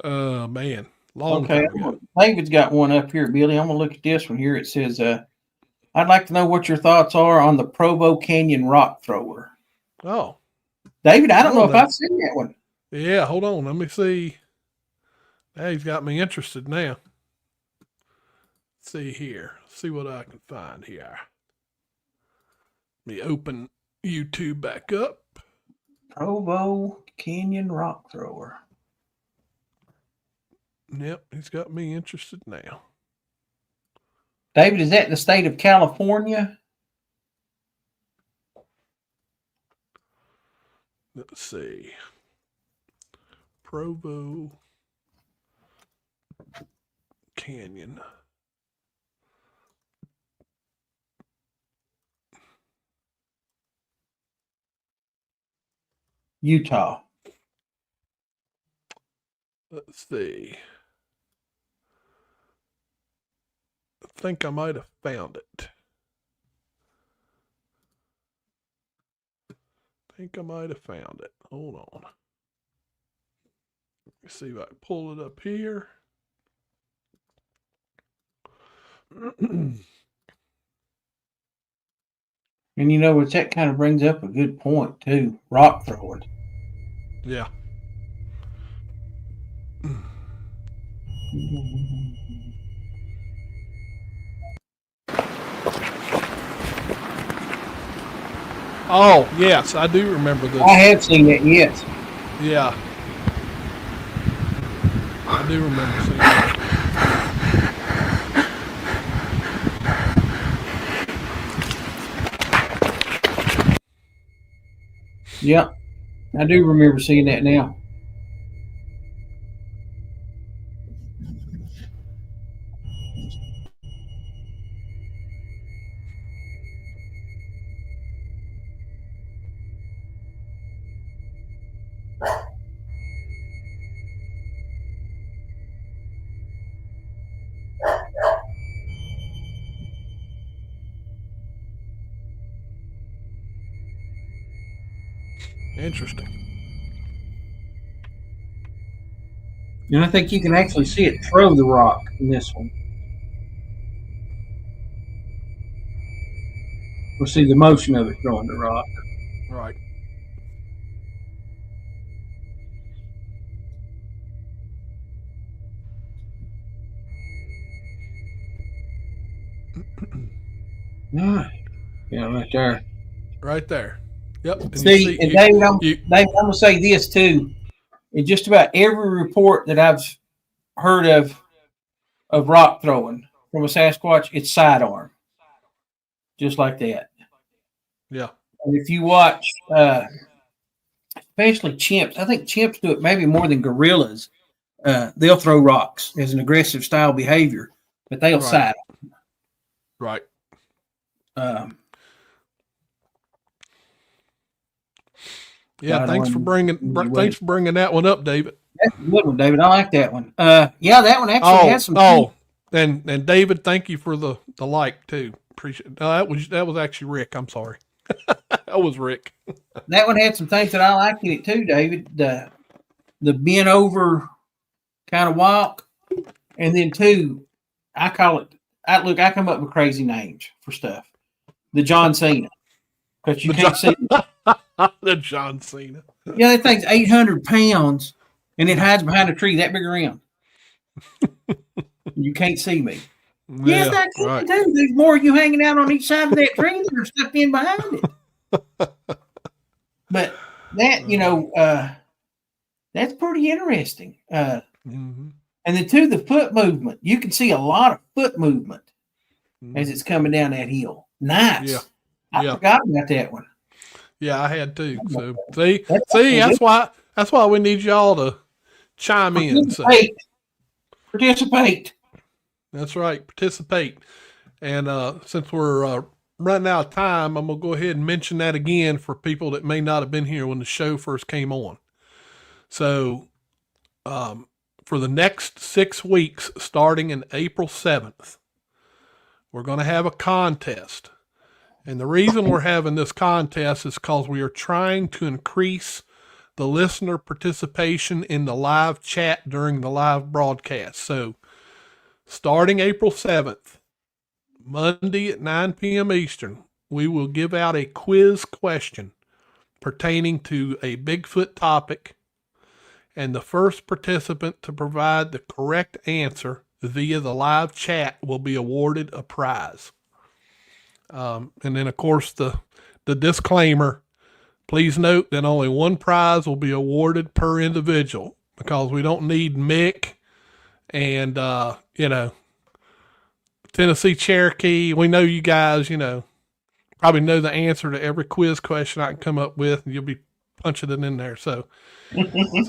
Man. Long time ago. David's got one up here, Billy. I'm going to look at this one here. It says, I'd like to know what your thoughts are on the Provo Canyon rock thrower. Oh. David, I don't know if I've seen that one. Yeah, hold on. Let me see. Now he's got me interested now. Let's see here. See what I can find here. Let me open YouTube back up. Provo Canyon rock thrower. Yep, he's got me interested now. David, is that in the state of California? Let's see. Provo Canyon. Utah. Let's see. I think I might have found it. Hold on. Let me see if I can pull it up here. And you know what? That kind of brings up a good point, too. Rock throwing. Yeah. Oh, yes, I do remember this. I have seen it, yes. Yeah. I do remember seeing that. Yeah, I do remember seeing that now. Interesting. And I think you can actually see it throw the rock in this one. We'll see the motion of it throwing the rock. Right. Yeah, right there. Right there. Yep. And See, and David, I'm going to say this too. In just about every report that I've heard of rock throwing from a Sasquatch, it's sidearm. Just like that. Yeah. And if you watch, especially chimps, I think chimps do it maybe more than gorillas. They'll throw rocks as an aggressive style behavior, but they'll side. Right. Yeah, thanks for bringing that one up, David. That's a good one, David. I like that one. Yeah, that one actually has some. And David, thank you for the like too. Appreciate it. No, that was actually Rick. I'm sorry. That was Rick. That one had some things that I liked in it too, David. The bent over kind of walk, and then two, I call it. I come up with crazy names for stuff. The John Cena, because you can't see. The John Cena. Yeah, that thing's 800 pounds, and it hides behind a tree that big around. You can't see me. Yeah, yes, I can too. There's more of you hanging out on each side of that tree than are stuck in behind it. But that, that's pretty interesting. Mm-hmm. And then too, the foot movement. You can see a lot of foot movement as it's coming down that hill. Nice. Yeah. I forgot about that one. Yeah, I had to. So see, that's why we need y'all to chime in. So. Participate. That's right. Participate. And since we're running out of time, I'm going to go ahead and mention that again for people that may not have been here when the show first came on. So, for the next 6 weeks, starting in April 7th, we're going to have a contest. And the reason we're having this contest is because we are trying to increase the listener participation in the live chat during the live broadcast. So, starting April 7th, Monday at 9 p.m. Eastern, we will give out a quiz question pertaining to a Bigfoot topic, and the first participant to provide the correct answer via the live chat will be awarded a prize. And then, of course, the disclaimer, please note that only one prize will be awarded per individual, because we don't need Mick and, Tennessee Cherokee. We know you guys, probably know the answer to every quiz question I can come up with, and you'll be punching it in there. So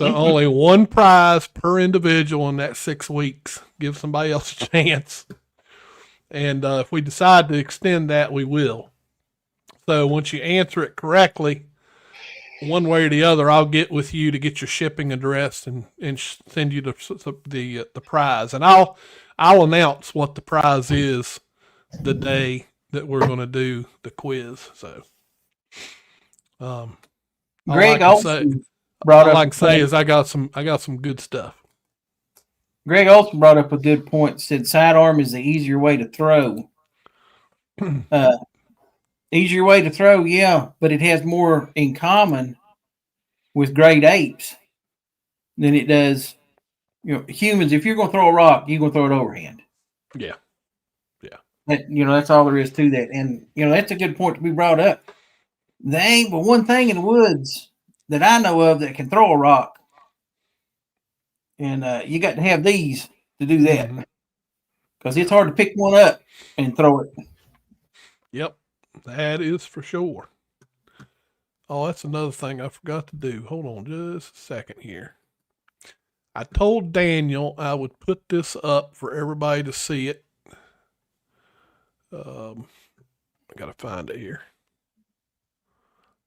only one prize per individual in that 6 weeks. Give somebody else a chance. And if we decide to extend that, we will. So once you answer it correctly, one way or the other, I'll get with you to get your shipping address and send you the prize. And I'll announce what the prize is the day that we're going to do the quiz. So, Greg Olson brought up. I got some good stuff. Greg Olson brought up a good point. Said sidearm is the easier way to throw. Easier way to throw, yeah, but it has more in common with great apes than it does, humans. If you're going to throw a rock, you're going to throw it overhand. Yeah. That's all there is to that. And, that's a good point to be brought up. There ain't but one thing in the woods that I know of that can throw a rock. And you got to have these to do that. Because it's hard to pick one up and throw it. Yep, that is for sure. Oh, that's another thing I forgot to do. Hold on just a second here. I told Daniel I would put this up for everybody to see it. I got to find it here.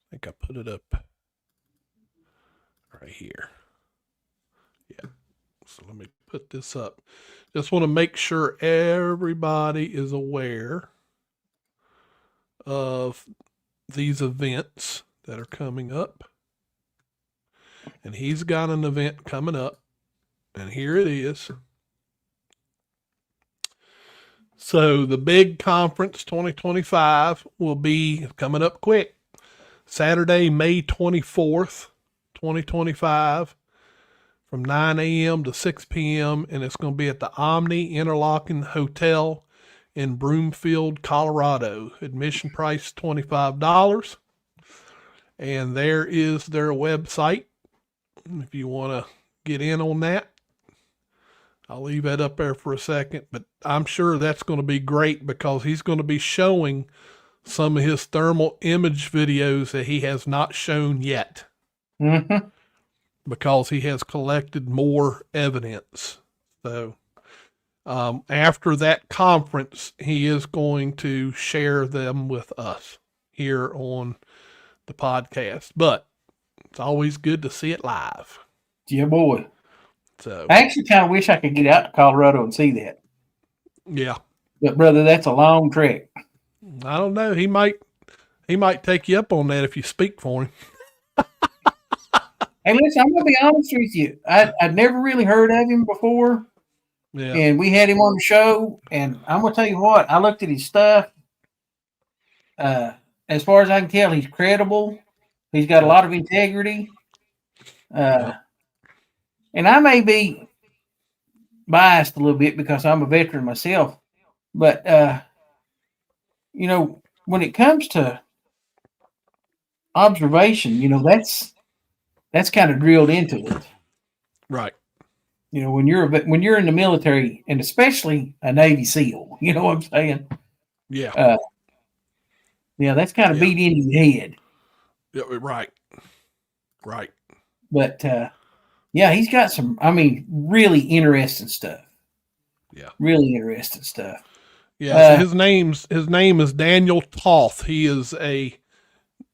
I think I put it up right here. Yeah. So let me put this up. Just want to make sure everybody is aware of these events that are coming up. And he's got an event coming up. And here it is. So the big conference 2025 will be coming up quick. Saturday, May 24th, 2025, from 9 a.m. to 6 p.m. And it's going to be at the Omni Interlaken Hotel in Broomfield, Colorado. Admission price $25. And there is their website if you want to get in on that. I'll leave that up there for a second, but I'm sure that's going to be great because he's going to be showing some of his thermal image videos that he has not shown yet. Because he has collected more evidence. So after that conference, he is going to share them with us here on the podcast. But it's always good to see it live. Yeah, boy. So I actually kind of wish I could get out to Colorado and see that. Yeah. But brother, that's a long trek. I don't know. He might take you up on that if you speak for him. Hey, listen, I'm gonna be honest with you. I'd never really heard of him before. Yeah. And we had him on the show, and I'm gonna tell you what, I looked at his stuff. As far as I can tell, he's credible. He's got a lot of integrity. And I may be biased a little bit because I'm a veteran myself, but when it comes to observation, that's kind of drilled into it. Right. When you're in the military, and especially a Navy SEAL, you know what I'm saying? Yeah. That's kind of beat into your head. Yeah, right. Right. But he's got some, really interesting stuff. Yeah. Really interesting stuff. Yeah. So his name is Daniel Toth. He is a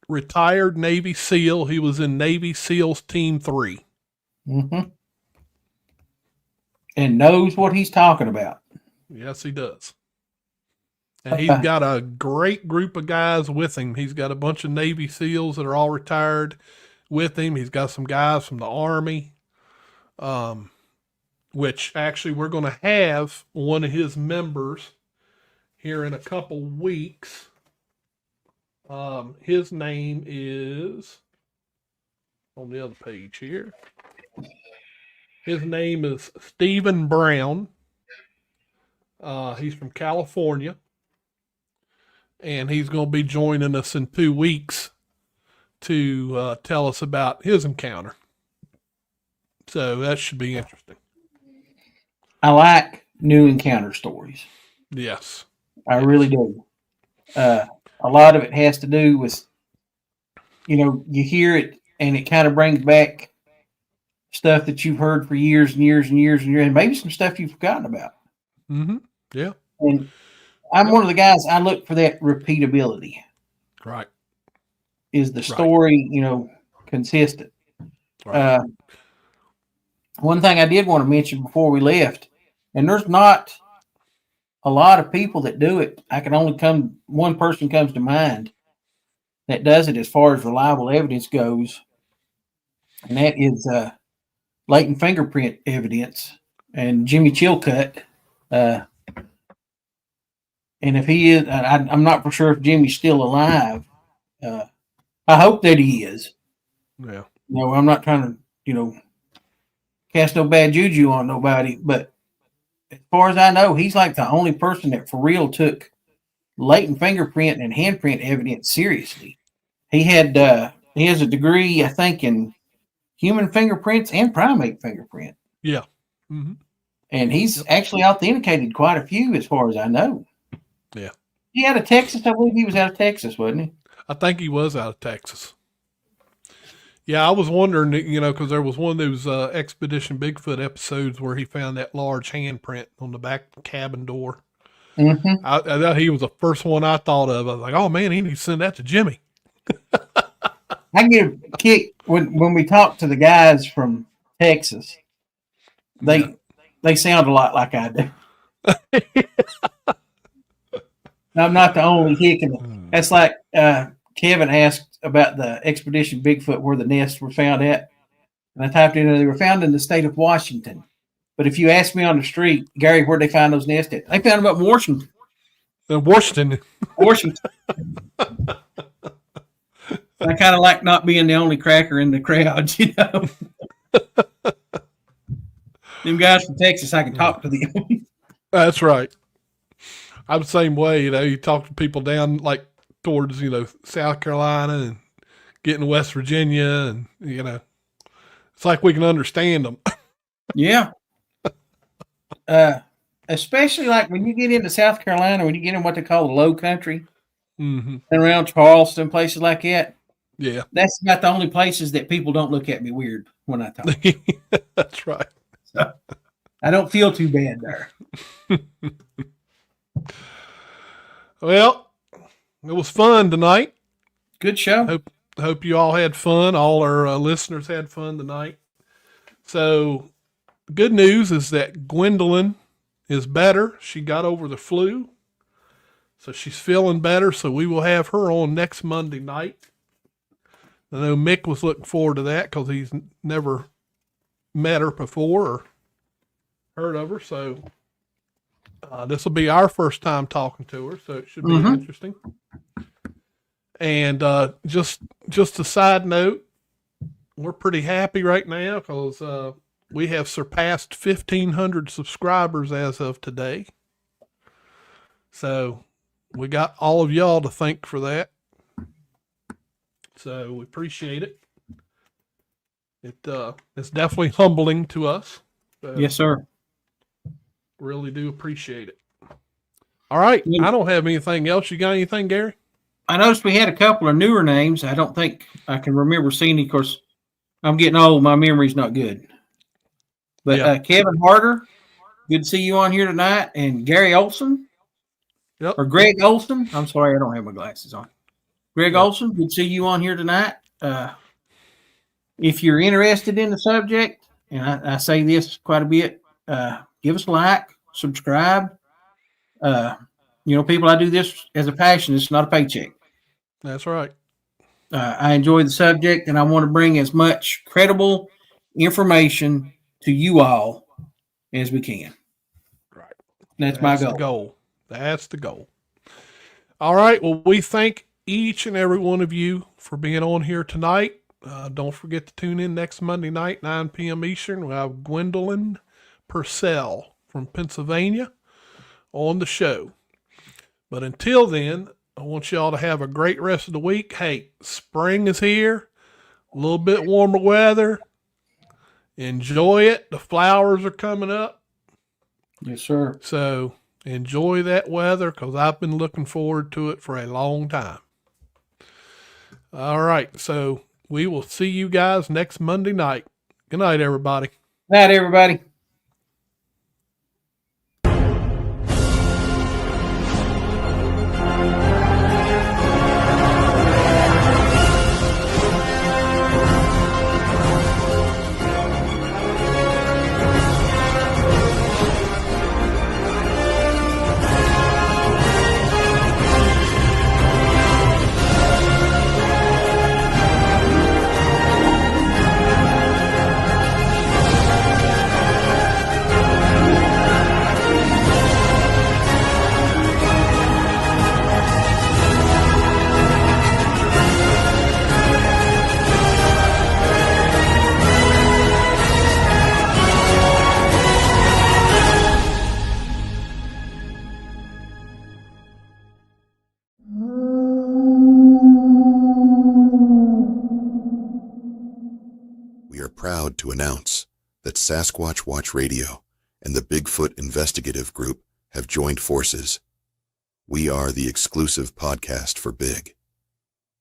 retired Navy SEAL. He was in Navy SEALs Team 3. Mm-hmm. And knows what he's talking about. Yes, he does. And he's got a great group of guys with him. He's got a bunch of Navy SEALs that are all retired with him. He's got some guys from the Army, which actually we're going to have one of his members here in a couple weeks. His name is on the other page here. His name is Stephen Brown. He's from California. And he's going to be joining us in 2 weeks to tell us about his encounter. So that should be interesting. I like new encounter stories. Yes. I really do. A lot of it has to do with, you hear it and it kind of brings back stuff that you've heard for years and years and years and years, and maybe some stuff you've forgotten about. Mm-hmm. Yeah. And I'm one of the guys, I look for that repeatability. Right. Is the story, consistent? Right. One thing I did want to mention before we left, and there's not a lot of people that do it. I can only one person comes to mind that does it as far as reliable evidence goes, and that is latent fingerprint evidence. And Jimmy Chilcutt, and if he is, I'm not for sure if Jimmy's still alive. I hope that he is. Yeah. I'm not trying to, cast no bad juju on nobody, but as far as I know, he's like the only person that for real took latent fingerprint and handprint evidence seriously. He has a degree, I think, in human fingerprints and primate fingerprint. Yeah. Mm-hmm. And he's actually authenticated quite a few as far as I know. Yeah. He out of Texas? I believe he was out of Texas, wasn't he? I think he was out of Texas. Yeah, I was wondering, because there was one of those Expedition Bigfoot episodes where he found that large handprint on the back cabin door. Mm-hmm. I thought he was the first one I thought of. I was like, oh, man, he needs to send that to Jimmy. I get a kick when we talk to the guys from Texas. They sound a lot like I do. I'm not the only hick. That's like Kevin asked about the Expedition Bigfoot where the nests were found at. And I typed in, they were found in the state of Washington. But if you ask me on the street, Gary, where'd they find those nests at? They found them up in Washington. Washington. I kind of like not being the only cracker in the crowd, Them guys from Texas, I can talk to them. That's right. I'm the same way. You talk to people down like towards, South Carolina and getting to West Virginia, and, it's like we can understand them. Yeah. Especially like when you get into South Carolina, when you get in what they call the low country, mm-hmm. and around Charleston, places like that. Yeah. That's about the only places that people don't look at me weird when I talk. That's right. So, I don't feel too bad there. Well, it was fun tonight. Good show. Hope you all had fun. All our listeners had fun tonight. So, good news is that Gwendolyn is better. She got over the flu. So she's feeling better. So we will have her on next Monday night. I know Mick was looking forward to that because he's never met her before or heard of her. So this will be our first time talking to her. So it should be interesting. And just a side note, we're pretty happy right now because we have surpassed 1,500 subscribers as of today. So we got all of y'all to thank for that. So we appreciate it. It's definitely humbling to us. So yes, sir. Really do appreciate it. All right. I don't have anything else. You got anything, Gary? I noticed we had a couple of newer names. I don't think I can remember seeing any. Of course, I'm getting old. My memory's not good. But Kevin Harder, good to see you on here tonight. And Gary Olson. Yep. Or Greg Olson. I'm sorry, I don't have my glasses on. Greg Olson, good to see you on here tonight. If you're interested in the subject, and I say this quite a bit, give us a like, subscribe. People, I do this as a passion. It's not a paycheck. That's right. I enjoy the subject, and I want to bring as much credible information to you all as we can. Right. That's my goal. The goal. That's the goal. All right. Well, we thank each and every one of you for being on here tonight. Don't forget to tune in next Monday night, 9 p.m. Eastern. We'll have Gwendolyn Purcell from Pennsylvania on the show. But until then, I want y'all to have a great rest of the week. Hey, spring is here. A little bit warmer weather. Enjoy it. The flowers are coming up. Yes, sir. So enjoy that weather, because I've been looking forward to it for a long time. All right. So we will see you guys next Monday night. Good night, everybody. Night, everybody. Proud to announce that Sasquatch Watch Radio and the Bigfoot Investigative Group have joined forces. We are the exclusive podcast for Big.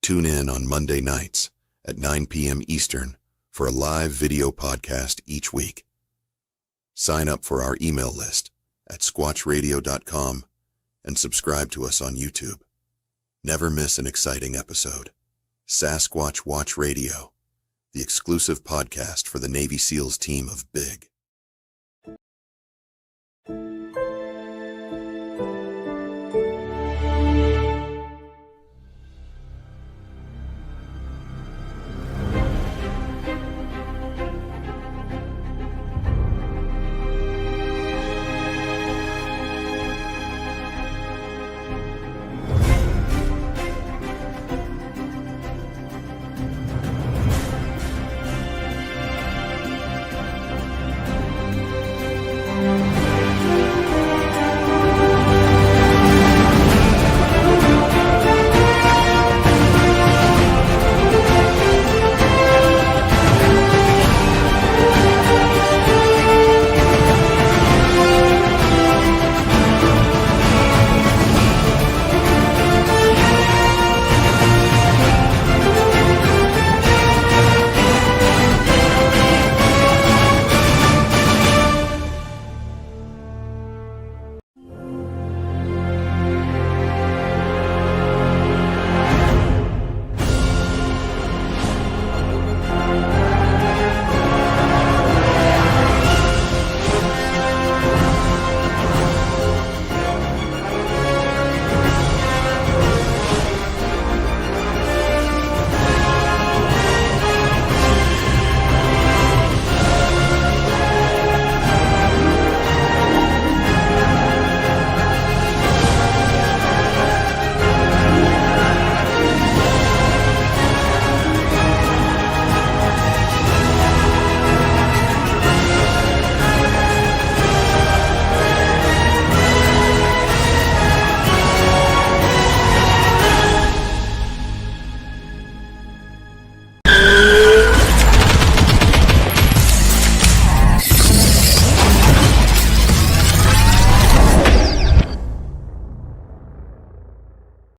Tune in on Monday nights at 9 p.m. Eastern for a live video podcast each week. Sign up for our email list at squatchradio.com and subscribe to us on YouTube. Never miss an exciting episode. Sasquatch Watch Radio, the exclusive podcast for the Navy SEALs team of Big.